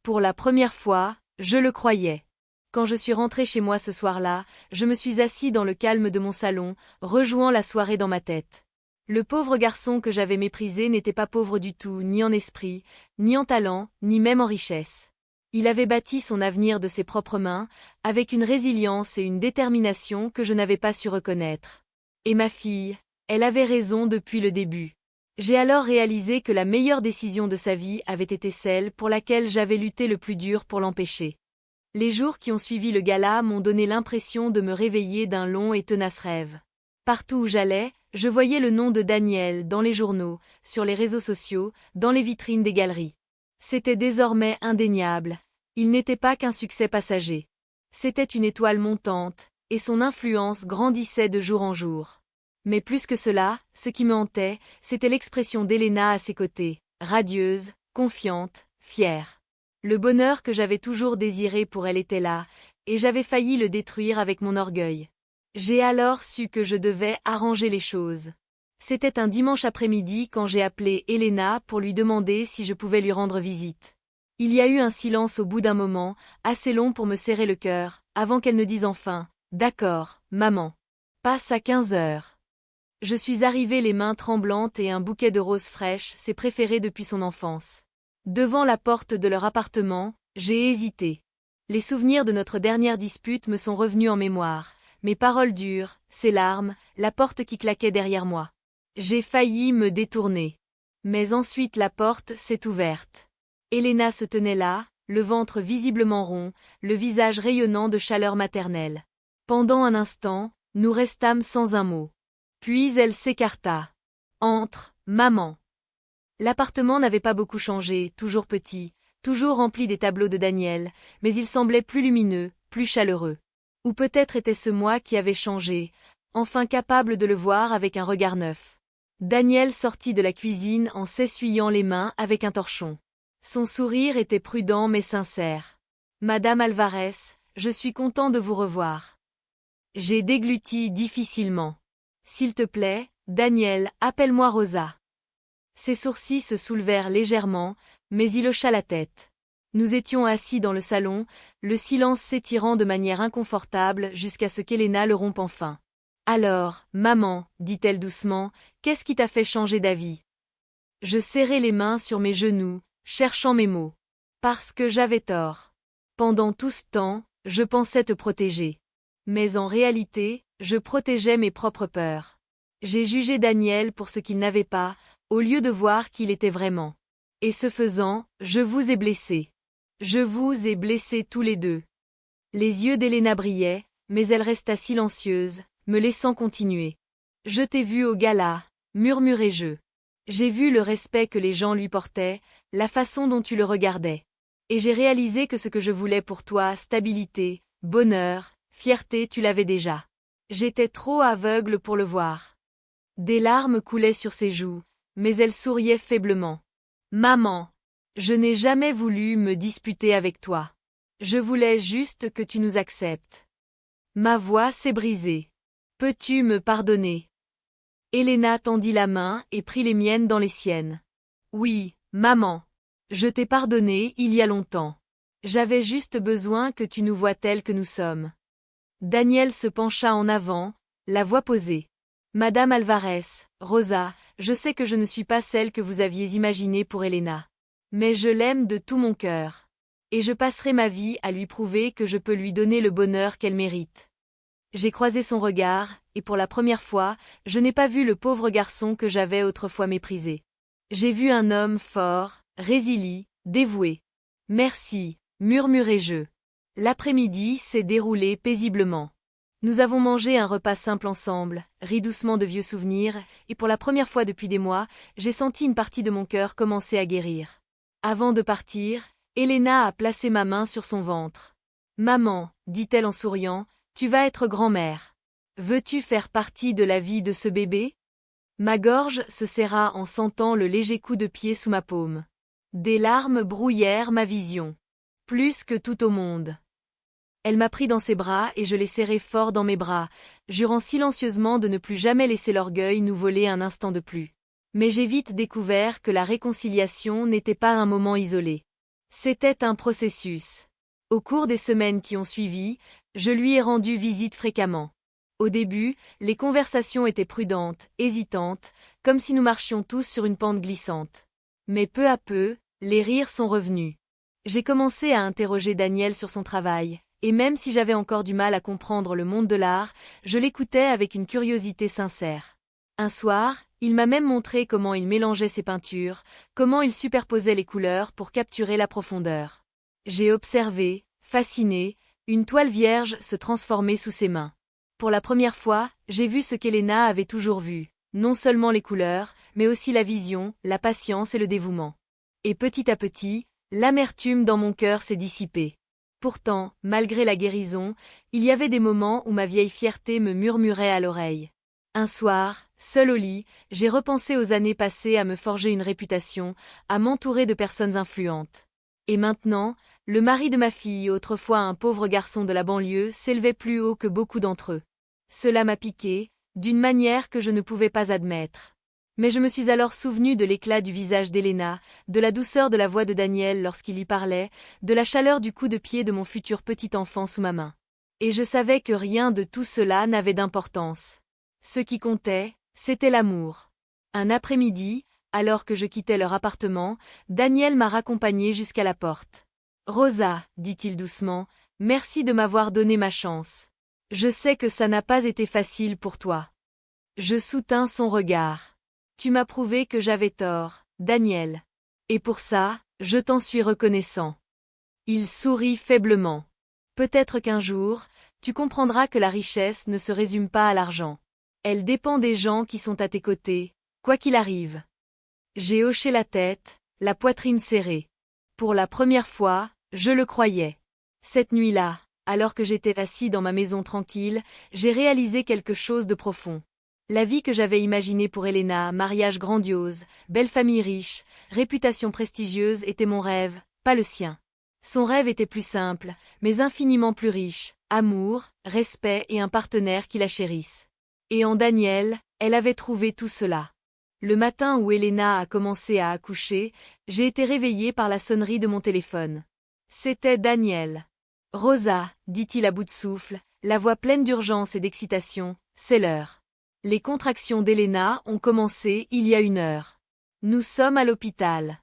Pour la première fois, je le croyais. Quand je suis rentré chez moi ce soir-là, je me suis assis dans le calme de mon salon, rejouant la soirée dans ma tête. Le pauvre garçon que j'avais méprisé n'était pas pauvre du tout, ni en esprit, ni en talent, ni même en richesse. Il avait bâti son avenir de ses propres mains, avec une résilience et une détermination que je n'avais pas su reconnaître. Et ma fille, elle avait raison depuis le début. J'ai alors réalisé que la meilleure décision de sa vie avait été celle pour laquelle j'avais lutté le plus dur pour l'empêcher. Les jours qui ont suivi le gala m'ont donné l'impression de me réveiller d'un long et tenace rêve. Partout où j'allais, je voyais le nom de Daniel dans les journaux, sur les réseaux sociaux, dans les vitrines des galeries. C'était désormais indéniable. Il n'était pas qu'un succès passager. C'était une étoile montante, et son influence grandissait de jour en jour. Mais plus que cela, ce qui me hantait, c'était l'expression d'Elena à ses côtés, radieuse, confiante, fière. Le bonheur que j'avais toujours désiré pour elle était là, et j'avais failli le détruire avec mon orgueil. J'ai alors su que je devais arranger les choses. C'était un dimanche après-midi quand j'ai appelé Elena pour lui demander si je pouvais lui rendre visite. Il y a eu un silence au bout d'un moment, assez long pour me serrer le cœur, avant qu'elle ne dise enfin « D'accord, maman. Passe à 15 heures. » Je suis arrivée les mains tremblantes et un bouquet de roses fraîches, ses préférées depuis son enfance. Devant la porte de leur appartement, j'ai hésité. Les souvenirs de notre dernière dispute me sont revenus en mémoire, mes paroles dures, ses larmes, la porte qui claquait derrière moi. J'ai failli me détourner. Mais ensuite la porte s'est ouverte. Elena se tenait là, le ventre visiblement rond, le visage rayonnant de chaleur maternelle. Pendant un instant, nous restâmes sans un mot. Puis elle s'écarta. « Entre, maman. » L'appartement n'avait pas beaucoup changé, toujours petit, toujours rempli des tableaux de Daniel, mais il semblait plus lumineux, plus chaleureux. Ou peut-être était-ce moi qui avais changé, enfin capable de le voir avec un regard neuf. Daniel sortit de la cuisine en s'essuyant les mains avec un torchon. Son sourire était prudent mais sincère. « Madame Alvarez, je suis content de vous revoir. » J'ai dégluti difficilement. « S'il te plaît, Daniel, appelle-moi Rosa. » Ses sourcils se soulevèrent légèrement, mais il hocha la tête. Nous étions assis dans le salon, le silence s'étirant de manière inconfortable jusqu'à ce qu'Elena le rompe enfin. « Alors, maman, dit-elle doucement, qu'est-ce qui t'a fait changer d'avis ?» Je serrai les mains sur mes genoux, cherchant mes mots. Parce que j'avais tort. Pendant tout ce temps, je pensais te protéger. Mais en réalité, je protégeais mes propres peurs. J'ai jugé Daniel pour ce qu'il n'avait pas, au lieu de voir qui il était vraiment. Et ce faisant, je vous ai blessés. Je vous ai blessés tous les deux. Les yeux d'Elena brillaient, mais elle resta silencieuse, me laissant continuer. Je t'ai vu au gala, murmurai-je. J'ai vu le respect que les gens lui portaient, la façon dont tu le regardais. Et j'ai réalisé que ce que je voulais pour toi, stabilité, bonheur, fierté, tu l'avais déjà. J'étais trop aveugle pour le voir. Des larmes coulaient sur ses joues, mais elle souriait faiblement. Maman, je n'ai jamais voulu me disputer avec toi. Je voulais juste que tu nous acceptes. Ma voix s'est brisée. Peux-tu me pardonner? Elena tendit la main et prit les miennes dans les siennes. Oui, maman. Je t'ai pardonné il y a longtemps. J'avais juste besoin que tu nous voies tels que nous sommes. Daniel se pencha en avant, la voix posée. Madame Alvarez, Rosa, je sais que je ne suis pas celle que vous aviez imaginée pour Elena. Mais je l'aime de tout mon cœur. Et je passerai ma vie à lui prouver que je peux lui donner le bonheur qu'elle mérite. J'ai croisé son regard, et pour la première fois, je n'ai pas vu le pauvre garçon que j'avais autrefois méprisé. J'ai vu un homme fort, résilient, dévoué. Merci, murmurai-je. L'après-midi s'est déroulé paisiblement. Nous avons mangé un repas simple ensemble, ri doucement de vieux souvenirs, et pour la première fois depuis des mois, j'ai senti une partie de mon cœur commencer à guérir. Avant de partir, Elena a placé ma main sur son ventre. « Maman, dit-elle en souriant, tu vas être grand-mère. Veux-tu faire partie de la vie de ce bébé ?» Ma gorge se serra en sentant le léger coup de pied sous ma paume. Des larmes brouillèrent ma vision. Plus que tout au monde. Elle m'a pris dans ses bras et je l'ai serré fort dans mes bras, jurant silencieusement de ne plus jamais laisser l'orgueil nous voler un instant de plus. Mais j'ai vite découvert que la réconciliation n'était pas un moment isolé. C'était un processus. Au cours des semaines qui ont suivi, je lui ai rendu visite fréquemment. Au début, les conversations étaient prudentes, hésitantes, comme si nous marchions tous sur une pente glissante. Mais peu à peu, les rires sont revenus. J'ai commencé à interroger Daniel sur son travail, et même si j'avais encore du mal à comprendre le monde de l'art, je l'écoutais avec une curiosité sincère. Un soir, il m'a même montré comment il mélangeait ses peintures, comment il superposait les couleurs pour capturer la profondeur. J'ai observé, fasciné, une toile vierge se transformer sous ses mains. Pour la première fois, j'ai vu ce qu'Elena avait toujours vu, non seulement les couleurs, mais aussi la vision, la patience et le dévouement. Et petit à petit, l'amertume dans mon cœur s'est dissipée. Pourtant, malgré la guérison, il y avait des moments où ma vieille fierté me murmurait à l'oreille. Un soir, seul au lit, j'ai repensé aux années passées à me forger une réputation, à m'entourer de personnes influentes. Et maintenant, le mari de ma fille, autrefois un pauvre garçon de la banlieue, s'élevait plus haut que beaucoup d'entre eux. Cela m'a piqué, d'une manière que je ne pouvais pas admettre. Mais je me suis alors souvenu de l'éclat du visage d'Elena, de la douceur de la voix de Daniel lorsqu'il lui parlait, de la chaleur du coup de pied de mon futur petit enfant sous ma main. Et je savais que rien de tout cela n'avait d'importance. Ce qui comptait, c'était l'amour. Un après-midi, alors que je quittais leur appartement, Daniel m'a raccompagné jusqu'à la porte. « Rosa, dit-il doucement, merci de m'avoir donné ma chance. Je sais que ça n'a pas été facile pour toi. » Je soutins son regard. « Tu m'as prouvé que j'avais tort, Daniel. Et pour ça, je t'en suis reconnaissant. » Il sourit faiblement. « Peut-être qu'un jour, tu comprendras que la richesse ne se résume pas à l'argent. Elle dépend des gens qui sont à tes côtés, quoi qu'il arrive. » J'ai hoché la tête, la poitrine serrée. Pour la première fois, je le croyais. Cette nuit-là, alors que j'étais assis dans ma maison tranquille, j'ai réalisé quelque chose de profond. La vie que j'avais imaginée pour Elena, mariage grandiose, belle famille riche, réputation prestigieuse, était mon rêve, pas le sien. Son rêve était plus simple, mais infiniment plus riche, amour, respect et un partenaire qui la chérisse. Et en Daniel, elle avait trouvé tout cela. Le matin où Elena a commencé à accoucher, j'ai été réveillée par la sonnerie de mon téléphone. C'était Daniel. « Rosa, dit-il à bout de souffle, la voix pleine d'urgence et d'excitation, c'est l'heure. Les contractions d'Elena ont commencé il y a 1 heure. Nous sommes à l'hôpital. »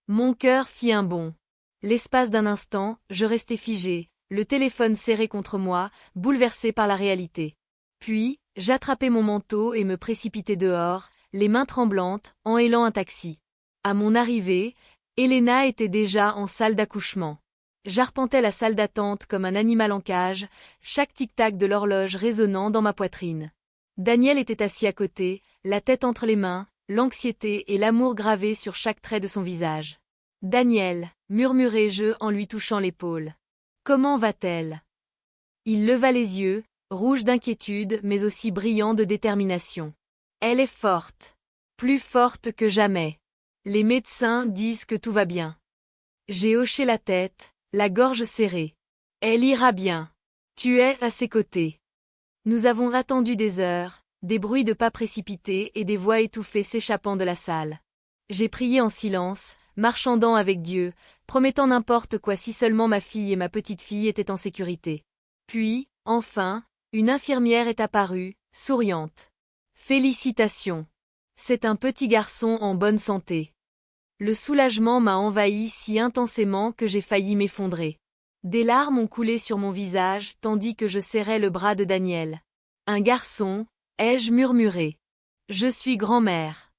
Mon cœur fit un bond. L'espace d'un instant, je restai figée, le téléphone serré contre moi, bouleversée par la réalité. Puis, j'attrapai mon manteau et me précipitai dehors, les mains tremblantes, en hélant un taxi. À mon arrivée, Elena était déjà en salle d'accouchement. J'arpentais la salle d'attente comme un animal en cage, chaque tic-tac de l'horloge résonnant dans ma poitrine. Daniel était assis à côté, la tête entre les mains, l'anxiété et l'amour gravés sur chaque trait de son visage. « Daniel, murmurai-je en lui touchant l'épaule. Comment va-t-elle ? » Il leva les yeux, rouge d'inquiétude mais aussi brillant de détermination. « Elle est forte. Plus forte que jamais. Les médecins disent que tout va bien. » J'ai hoché la tête, la gorge serrée. « Elle ira bien. Tu es à ses côtés. » Nous avons attendu des heures, des bruits de pas précipités et des voix étouffées s'échappant de la salle. J'ai prié en silence, marchandant avec Dieu, promettant n'importe quoi si seulement ma fille et ma petite-fille étaient en sécurité. Puis, enfin, une infirmière est apparue, souriante. « Félicitations. C'est un petit garçon en bonne santé. » Le soulagement m'a envahi si intensément que j'ai failli m'effondrer. Des larmes ont coulé sur mon visage tandis que je serrais le bras de Daniel. « Un garçon, ai-je murmuré. Je suis grand-mère. »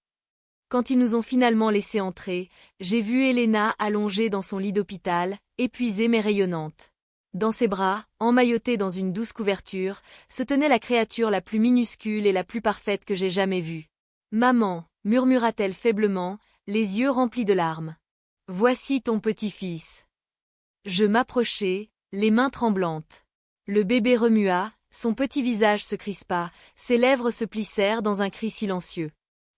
Quand ils nous ont finalement laissés entrer, j'ai vu Elena allongée dans son lit d'hôpital, épuisée mais rayonnante. Dans ses bras, emmaillotée dans une douce couverture, se tenait la créature la plus minuscule et la plus parfaite que j'ai jamais vue. « Maman, » murmura-t-elle faiblement, les yeux remplis de larmes. « Voici ton petit-fils. » Je m'approchai, les mains tremblantes. Le bébé remua, son petit visage se crispa, ses lèvres se plissèrent dans un cri silencieux.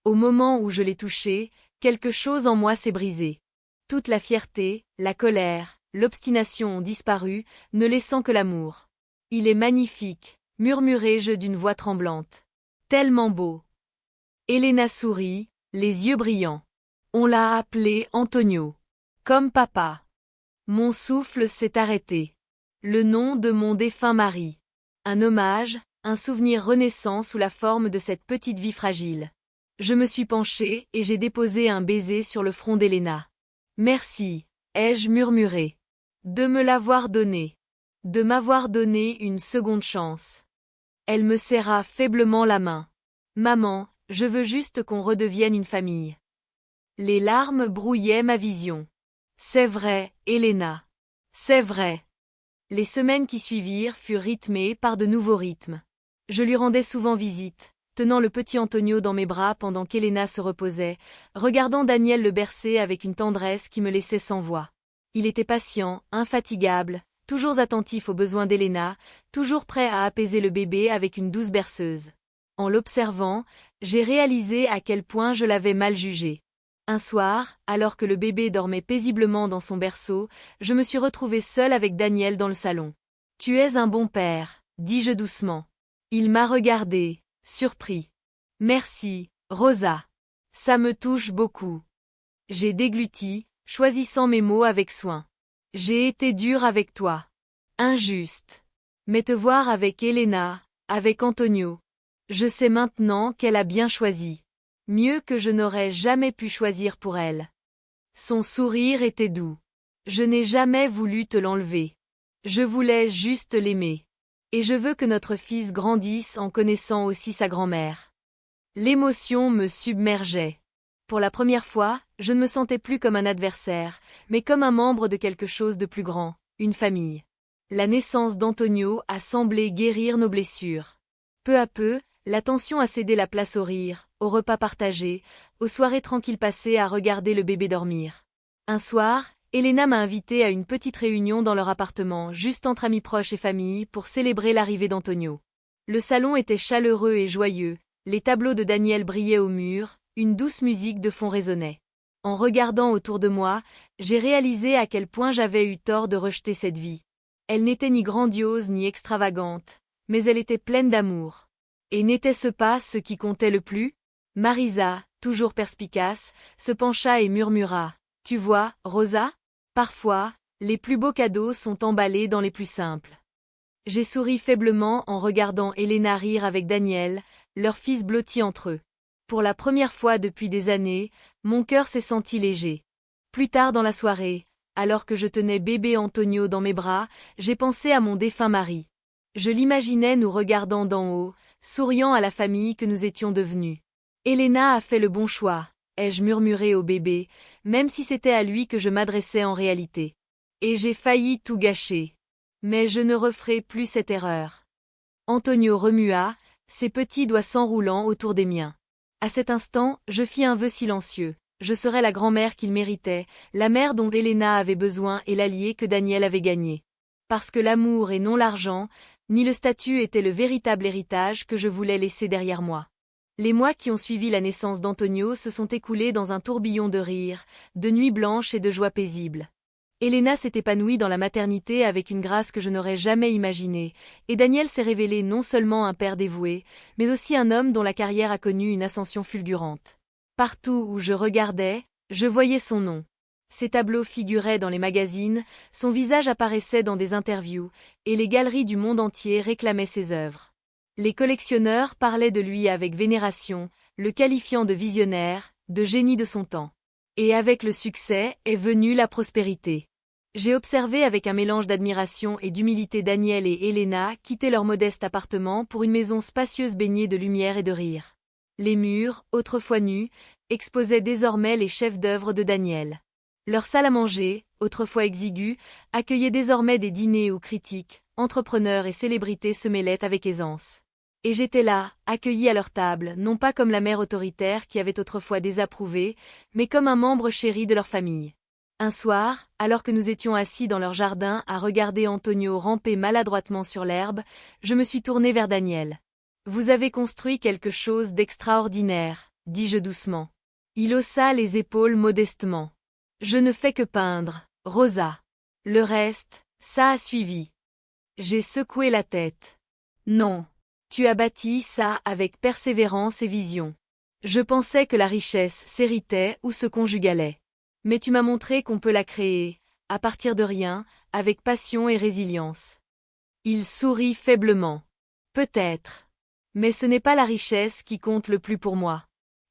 Au moment où je l'ai touché, quelque chose en moi s'est brisé. Toute la fierté, la colère, l'obstination ont disparu, ne laissant que l'amour. « Il est magnifique, » murmurai-je d'une voix tremblante. « Tellement beau. » Elena sourit, les yeux brillants. On l'a appelé Antonio. Comme papa. Mon souffle s'est arrêté. Le nom de mon défunt mari. Un hommage, un souvenir renaissant sous la forme de cette petite vie fragile. Je me suis penchée et j'ai déposé un baiser sur le front d'Elena. « Merci, » ai-je murmuré. « De me l'avoir donné. De m'avoir donné une seconde chance. » Elle me serra faiblement la main. « Maman, je veux juste qu'on redevienne une famille. » Les larmes brouillaient ma vision. C'est vrai, Elena. C'est vrai. Les semaines qui suivirent furent rythmées par de nouveaux rythmes. Je lui rendais souvent visite, tenant le petit Antonio dans mes bras pendant qu'Elena se reposait, regardant Daniel le bercer avec une tendresse qui me laissait sans voix. Il était patient, infatigable, toujours attentif aux besoins d'Elena, toujours prêt à apaiser le bébé avec une douce berceuse. En l'observant, j'ai réalisé à quel point je l'avais mal jugé. Un soir, alors que le bébé dormait paisiblement dans son berceau, je me suis retrouvée seule avec Daniel dans le salon. « Tu es un bon père, dis-je doucement. Il m'a regardé, surpris. « Merci, Rosa. Ça me touche beaucoup. » J'ai dégluti, choisissant mes mots avec soin. J'ai été dure avec toi. Injuste. Mais te voir avec Elena, avec Antonio. Je sais maintenant qu'elle a bien choisi. Mieux que je n'aurais jamais pu choisir pour elle. Son sourire était doux. Je n'ai jamais voulu te l'enlever. Je voulais juste l'aimer. Et je veux que notre fils grandisse en connaissant aussi sa grand-mère. L'émotion me submergeait. Pour la première fois, je ne me sentais plus comme un adversaire, mais comme un membre de quelque chose de plus grand, une famille. La naissance d'Antonio a semblé guérir nos blessures. Peu à peu, la tension a cédé la place au rire, aux repas partagés, aux soirées tranquilles passées à regarder le bébé dormir. Un soir, Elena m'a invitée à une petite réunion dans leur appartement, juste entre amis proches et famille, pour célébrer l'arrivée d'Antonio. Le salon était chaleureux et joyeux, les tableaux de Daniel brillaient au mur, une douce musique de fond résonnait. En regardant autour de moi, j'ai réalisé à quel point j'avais eu tort de rejeter cette vie. Elle n'était ni grandiose ni extravagante, mais elle était pleine d'amour. Et n'était-ce pas ce qui comptait le plus? Marisa, toujours perspicace, se pencha et murmura. « Tu vois, Rosa? Parfois, les plus beaux cadeaux sont emballés dans les plus simples. » J'ai souri faiblement en regardant Elena rire avec Daniel, leur fils blotti entre eux. Pour la première fois depuis des années, mon cœur s'est senti léger. Plus tard dans la soirée, alors que je tenais bébé Antonio dans mes bras, j'ai pensé à mon défunt mari. Je l'imaginais nous regardant d'en haut, souriant à la famille que nous étions devenus. Elena a fait le bon choix, ai-je murmuré au bébé, même si c'était à lui que je m'adressais en réalité. Et j'ai failli tout gâcher. Mais je ne referai plus cette erreur. Antonio remua, ses petits doigts s'enroulant autour des miens. À cet instant, je fis un vœu silencieux. Je serais la grand-mère qu'il méritait, la mère dont Elena avait besoin et l'allié que Daniel avait gagné. Parce que l'amour et non l'argent, ni le statut était le véritable héritage que je voulais laisser derrière moi. Les mois qui ont suivi la naissance d'Antonio se sont écoulés dans un tourbillon de rires, de nuits blanches et de joie paisible. Elena s'est épanouie dans la maternité avec une grâce que je n'aurais jamais imaginée, et Daniel s'est révélé non seulement un père dévoué, mais aussi un homme dont la carrière a connu une ascension fulgurante. Partout où je regardais, je voyais son nom. Ses tableaux figuraient dans les magazines, son visage apparaissait dans des interviews, et les galeries du monde entier réclamaient ses œuvres. Les collectionneurs parlaient de lui avec vénération, le qualifiant de visionnaire, de génie de son temps. Et avec le succès est venue la prospérité. J'ai observé avec un mélange d'admiration et d'humilité Daniel et Elena quitter leur modeste appartement pour une maison spacieuse baignée de lumière et de rire. Les murs, autrefois nus, exposaient désormais les chefs-d'œuvre de Daniel. Leur salle à manger, autrefois exiguë, accueillait désormais des dîners où critiques, entrepreneurs et célébrités se mêlaient avec aisance. Et j'étais là, accueillie à leur table, non pas comme la mère autoritaire qui avait autrefois désapprouvé, mais comme un membre chéri de leur famille. Un soir, alors que nous étions assis dans leur jardin à regarder Antonio ramper maladroitement sur l'herbe, je me suis tournée vers Daniel. « Vous avez construit quelque chose d'extraordinaire, » dis-je doucement. Il haussa les épaules modestement. « Je ne fais que peindre, Rosa. Le reste, ça a suivi. » J'ai secoué la tête. « Non. Tu as bâti ça avec persévérance et vision. Je pensais que la richesse s'héritait ou se conjugalait. Mais tu m'as montré qu'on peut la créer, à partir de rien, avec passion et résilience. » Il sourit faiblement. « Peut-être. Mais ce n'est pas la richesse qui compte le plus pour moi.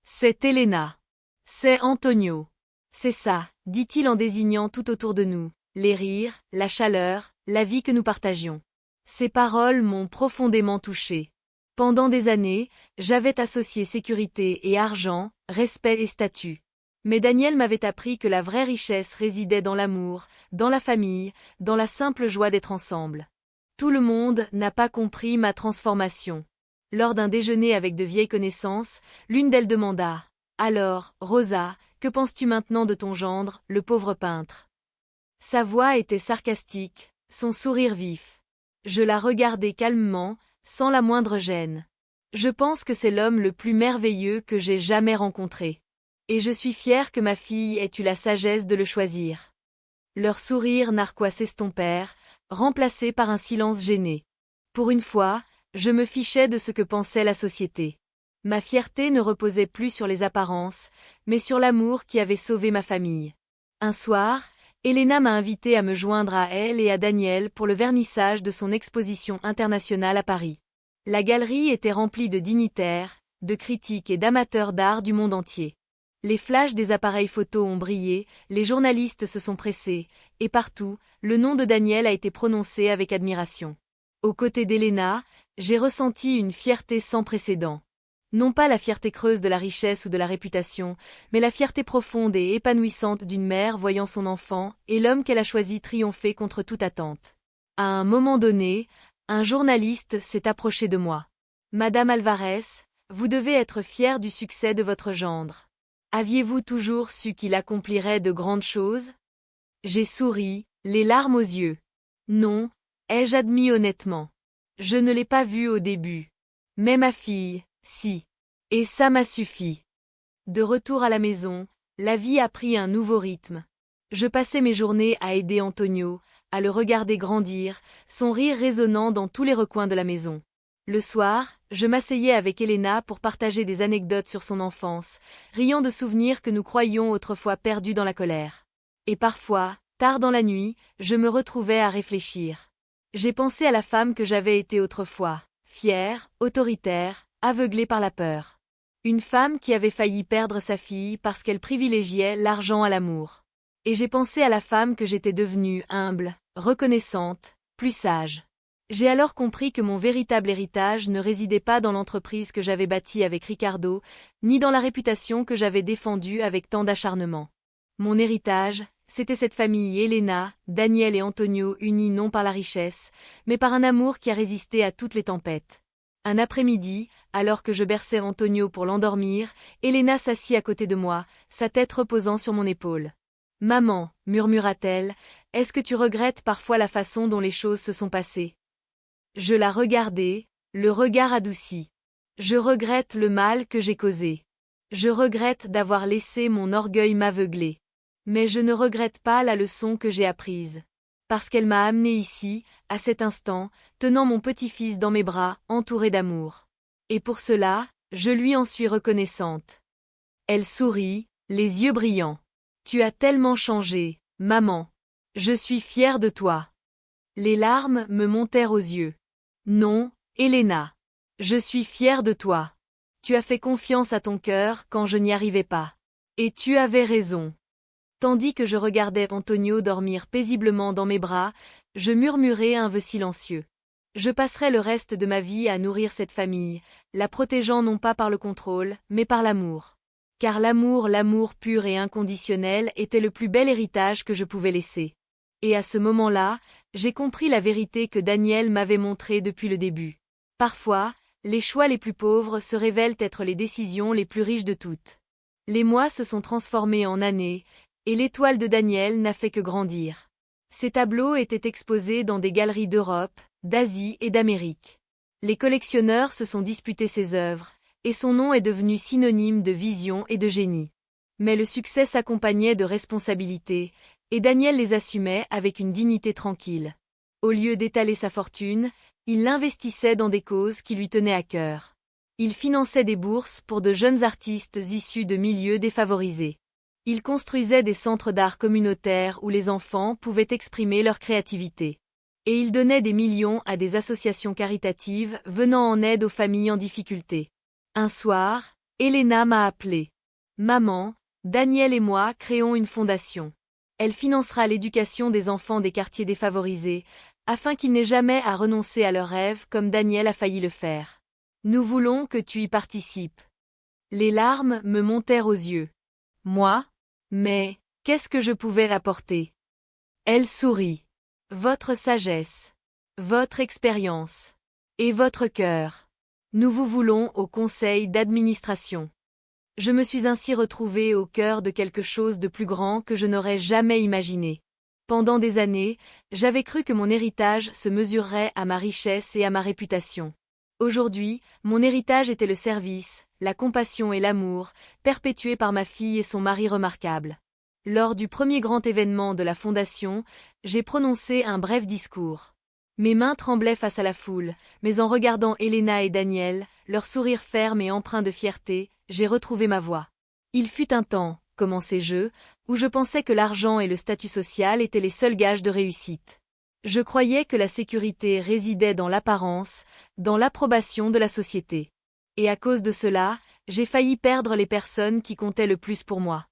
C'est Elena. C'est Antonio. C'est ça, dit-il en désignant tout autour de nous, les rires, la chaleur, la vie que nous partagions. Ces paroles m'ont profondément touché. Pendant des années, j'avais associé sécurité et argent, respect et statut. Mais Daniel m'avait appris que la vraie richesse résidait dans l'amour, dans la famille, dans la simple joie d'être ensemble. Tout le monde n'a pas compris ma transformation. Lors d'un déjeuner avec de vieilles connaissances, l'une d'elles demanda « Alors, Rosa, que penses-tu maintenant de ton gendre, le pauvre peintre ?» Sa voix était sarcastique, son sourire vif. Je la regardai calmement, sans la moindre gêne. Je pense que c'est l'homme le plus merveilleux que j'ai jamais rencontré. Et je suis fière que ma fille ait eu la sagesse de le choisir. Leurs sourires narquois s'estompèrent, remplacés par un silence gêné. Pour une fois, je me fichais de ce que pensait la société. Ma fierté ne reposait plus sur les apparences, mais sur l'amour qui avait sauvé ma famille. Un soir, Elena m'a invité à me joindre à elle et à Daniel pour le vernissage de son exposition internationale à Paris. La galerie était remplie de dignitaires, de critiques et d'amateurs d'art du monde entier. Les flashs des appareils photo ont brillé, les journalistes se sont pressés, et partout, le nom de Daniel a été prononcé avec admiration. Aux côtés d'Elena, j'ai ressenti une fierté sans précédent. Non pas la fierté creuse de la richesse ou de la réputation, mais la fierté profonde et épanouissante d'une mère voyant son enfant et l'homme qu'elle a choisi triompher contre toute attente. À un moment donné, un journaliste s'est approché de moi. « Madame Alvarez, vous devez être fière du succès de votre gendre. Aviez-vous toujours su qu'il accomplirait de grandes choses ?» J'ai souri, les larmes aux yeux. « Non, ai-je admis honnêtement. Je ne l'ai pas vu au début. Mais ma fille, si. Et ça m'a suffi. » De retour à la maison, la vie a pris un nouveau rythme. Je passais mes journées à aider Antonio, à le regarder grandir, son rire résonnant dans tous les recoins de la maison. Le soir, je m'asseyais avec Elena pour partager des anecdotes sur son enfance, riant de souvenirs que nous croyions autrefois perdus dans la colère. Et parfois, tard dans la nuit, je me retrouvais à réfléchir. J'ai pensé à la femme que j'avais été autrefois, fière, autoritaire, aveuglée par la peur. Une femme qui avait failli perdre sa fille parce qu'elle privilégiait l'argent à l'amour. Et j'ai pensé à la femme que j'étais devenue, humble, reconnaissante, plus sage. J'ai alors compris que mon véritable héritage ne résidait pas dans l'entreprise que j'avais bâtie avec Ricardo, ni dans la réputation que j'avais défendue avec tant d'acharnement. Mon héritage, c'était cette famille Elena, Daniel et Antonio unis non par la richesse, mais par un amour qui a résisté à toutes les tempêtes. Un après-midi, alors que je berçais Antonio pour l'endormir, Elena s'assit à côté de moi, sa tête reposant sur mon épaule. « Maman, murmura-t-elle, est-ce que tu regrettes parfois la façon dont les choses se sont passées ?» Je la regardai, le regard adouci. Je regrette le mal que j'ai causé. Je regrette d'avoir laissé mon orgueil m'aveugler. Mais je ne regrette pas la leçon que j'ai apprise. Parce qu'elle m'a amené ici, à cet instant, tenant mon petit-fils dans mes bras, entouré d'amour. Et pour cela, je lui en suis reconnaissante. Elle sourit, les yeux brillants. Tu as tellement changé, maman. Je suis fière de toi. Les larmes me montèrent aux yeux. Non, Elena. Je suis fière de toi. Tu as fait confiance à ton cœur quand je n'y arrivais pas. Et tu avais raison. Tandis que je regardais Antonio dormir paisiblement dans mes bras, je murmurais un vœu silencieux. Je passerai le reste de ma vie à nourrir cette famille, la protégeant non pas par le contrôle, mais par l'amour. Car l'amour pur et inconditionnel était le plus bel héritage que je pouvais laisser. Et à ce moment-là, j'ai compris la vérité que Daniel m'avait montrée depuis le début. Parfois, les choix les plus pauvres se révèlent être les décisions les plus riches de toutes. Les mois se sont transformés en années, et l'étoile de Daniel n'a fait que grandir. Ses tableaux étaient exposés dans des galeries d'Europe, d'Asie et d'Amérique. Les collectionneurs se sont disputés ses œuvres, et son nom est devenu synonyme de vision et de génie. Mais le succès s'accompagnait de responsabilités, et Daniel les assumait avec une dignité tranquille. Au lieu d'étaler sa fortune, il l'investissait dans des causes qui lui tenaient à cœur. Il finançait des bourses pour de jeunes artistes issus de milieux défavorisés. Il construisait des centres d'art communautaires où les enfants pouvaient exprimer leur créativité. Et il donnait des millions à des associations caritatives venant en aide aux familles en difficulté. Un soir, Elena m'a appelé. « Maman, Daniel et moi créons une fondation. Elle financera l'éducation des enfants des quartiers défavorisés, afin qu'ils n'aient jamais à renoncer à leurs rêves comme Daniel a failli le faire. Nous voulons que tu y participes. » Les larmes me montèrent aux yeux. Moi? Mais, qu'est-ce que je pouvais apporter? Elle sourit. Votre sagesse. Votre expérience. Et votre cœur. Nous vous voulons au conseil d'administration. Je me suis ainsi retrouvée au cœur de quelque chose de plus grand que je n'aurais jamais imaginé. Pendant des années, j'avais cru que mon héritage se mesurerait à ma richesse et à ma réputation. Aujourd'hui, mon héritage était le service, la compassion et l'amour, perpétués par ma fille et son mari remarquable. Lors du premier grand événement de la Fondation, j'ai prononcé un bref discours. Mes mains tremblaient face à la foule, mais en regardant Elena et Daniel, leur sourire ferme et empreint de fierté, j'ai retrouvé ma voix. Il fut un temps, commençai-je, où je pensais que l'argent et le statut social étaient les seuls gages de réussite. Je croyais que la sécurité résidait dans l'apparence, dans l'approbation de la société. Et à cause de cela, j'ai failli perdre les personnes qui comptaient le plus pour moi.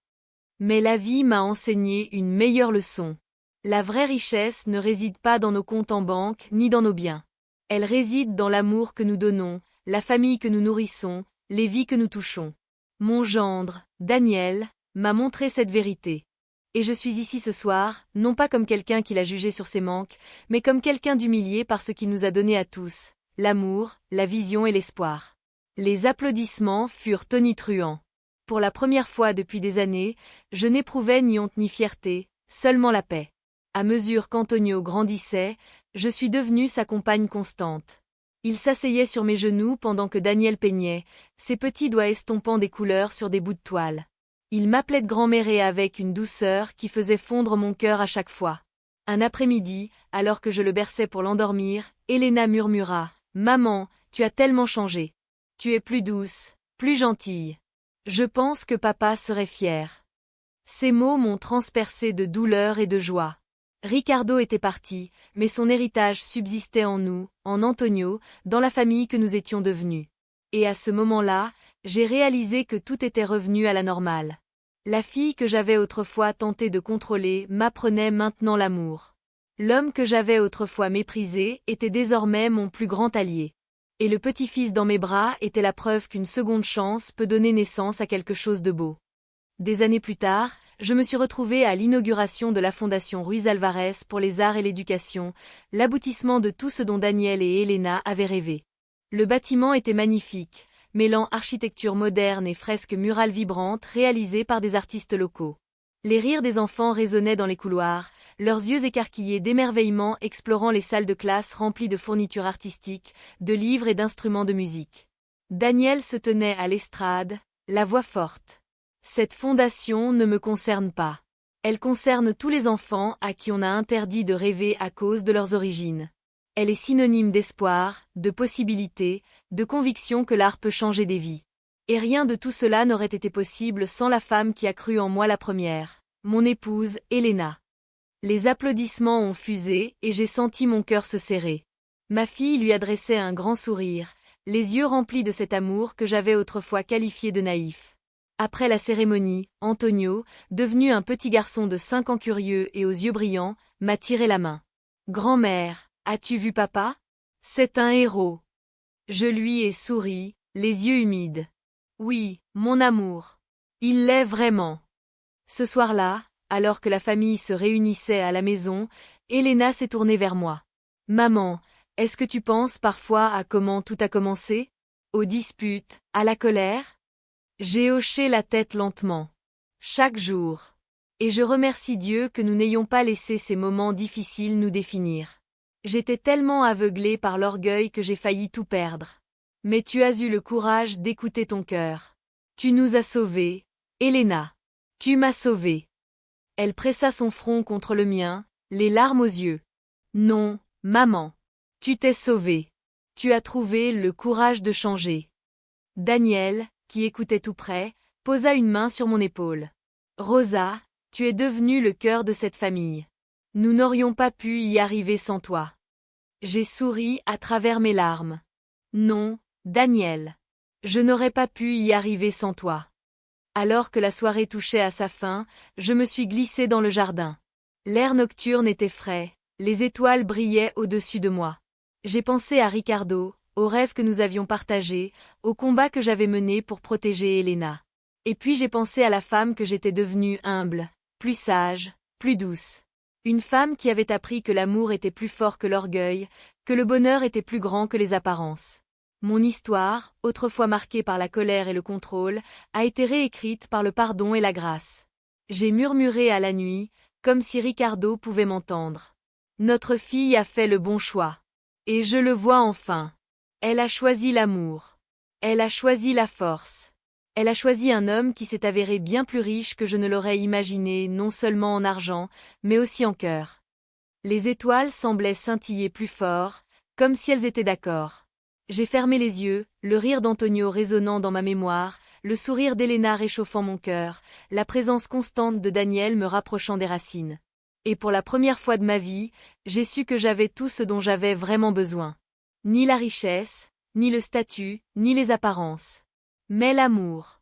Mais la vie m'a enseigné une meilleure leçon. La vraie richesse ne réside pas dans nos comptes en banque ni dans nos biens. Elle réside dans l'amour que nous donnons, la famille que nous nourrissons, les vies que nous touchons. Mon gendre, Daniel, m'a montré cette vérité. Et je suis ici ce soir, non pas comme quelqu'un qui l'a jugé sur ses manques, mais comme quelqu'un d'humilié par ce qu'il nous a donné à tous, l'amour, la vision et l'espoir. Les applaudissements furent tonitruants. Pour la première fois depuis des années, je n'éprouvais ni honte ni fierté, seulement la paix. À mesure qu'Antonio grandissait, je suis devenue sa compagne constante. Il s'asseyait sur mes genoux pendant que Daniel peignait, ses petits doigts estompant des couleurs sur des bouts de toile. Il m'appelait de grand-mère avec une douceur qui faisait fondre mon cœur à chaque fois. Un après-midi, alors que je le berçais pour l'endormir, Elena murmura « Maman, tu as tellement changé. Tu es plus douce, plus gentille. Je pense que papa serait fier. » Ces mots m'ont transpercé de douleur et de joie. Ricardo était parti, mais son héritage subsistait en nous, en Antonio, dans la famille que nous étions devenus. Et à ce moment-là, j'ai réalisé que tout était revenu à la normale. La fille que j'avais autrefois tenté de contrôler m'apprenait maintenant l'amour. L'homme que j'avais autrefois méprisé était désormais mon plus grand allié. Et le petit-fils dans mes bras était la preuve qu'une seconde chance peut donner naissance à quelque chose de beau. Des années plus tard, je me suis retrouvée à l'inauguration de la Fondation Ruiz Alvarez pour les arts et l'éducation, l'aboutissement de tout ce dont Daniel et Elena avaient rêvé. Le bâtiment était magnifique, mêlant architecture moderne et fresques murales vibrantes réalisées par des artistes locaux. Les rires des enfants résonnaient dans les couloirs, leurs yeux écarquillés d'émerveillement explorant les salles de classe remplies de fournitures artistiques, de livres et d'instruments de musique. Daniel se tenait à l'estrade, la voix forte. Cette fondation ne me concerne pas. Elle concerne tous les enfants à qui on a interdit de rêver à cause de leurs origines. Elle est synonyme d'espoir, de possibilité, de conviction que l'art peut changer des vies. Et rien de tout cela n'aurait été possible sans la femme qui a cru en moi la première, mon épouse, Elena. Les applaudissements ont fusé et j'ai senti mon cœur se serrer. Ma fille lui adressait un grand sourire, les yeux remplis de cet amour que j'avais autrefois qualifié de naïf. Après la cérémonie, Antonio, devenu un petit garçon de 5 ans curieux et aux yeux brillants, m'a tiré la main. « Grand-mère, as-tu vu papa? C'est un héros. » Je lui ai souri, les yeux humides. « Oui, mon amour. Il l'est vraiment. » Ce soir-là, alors que la famille se réunissait à la maison, Elena s'est tournée vers moi. « Maman, est-ce que tu penses parfois à comment tout a commencé? Aux disputes, à la colère? » J'ai hoché la tête lentement. Chaque jour. Et je remercie Dieu que nous n'ayons pas laissé ces moments difficiles nous définir. J'étais tellement aveuglée par l'orgueil que j'ai failli tout perdre. Mais tu as eu le courage d'écouter ton cœur. Tu nous as sauvés, Elena. Tu m'as sauvée. Elle pressa son front contre le mien, les larmes aux yeux. Non, maman. Tu t'es sauvée. Tu as trouvé le courage de changer. Daniel, qui écoutait tout près, posa une main sur mon épaule. Rosa, tu es devenue le cœur de cette famille. Nous n'aurions pas pu y arriver sans toi. J'ai souri à travers mes larmes. Non, Daniel. Je n'aurais pas pu y arriver sans toi. Alors que la soirée touchait à sa fin, je me suis glissée dans le jardin. L'air nocturne était frais, les étoiles brillaient au-dessus de moi. J'ai pensé à Ricardo, aux rêves que nous avions partagés, au combat que j'avais mené pour protéger Elena. Et puis j'ai pensé à la femme que j'étais devenue humble, plus sage, plus douce. Une femme qui avait appris que l'amour était plus fort que l'orgueil, que le bonheur était plus grand que les apparences. Mon histoire, autrefois marquée par la colère et le contrôle, a été réécrite par le pardon et la grâce. J'ai murmuré à la nuit, comme si Ricardo pouvait m'entendre. Notre fille a fait le bon choix. Et je le vois enfin. Elle a choisi l'amour. Elle a choisi la force. Elle a choisi un homme qui s'est avéré bien plus riche que je ne l'aurais imaginé, non seulement en argent, mais aussi en cœur. Les étoiles semblaient scintiller plus fort, comme si elles étaient d'accord. J'ai fermé les yeux, le rire d'Antonio résonnant dans ma mémoire, le sourire d'Elena réchauffant mon cœur, la présence constante de Daniel me rapprochant des racines. Et pour la première fois de ma vie, j'ai su que j'avais tout ce dont j'avais vraiment besoin. Ni la richesse, ni le statut, ni les apparences. Mais l'amour.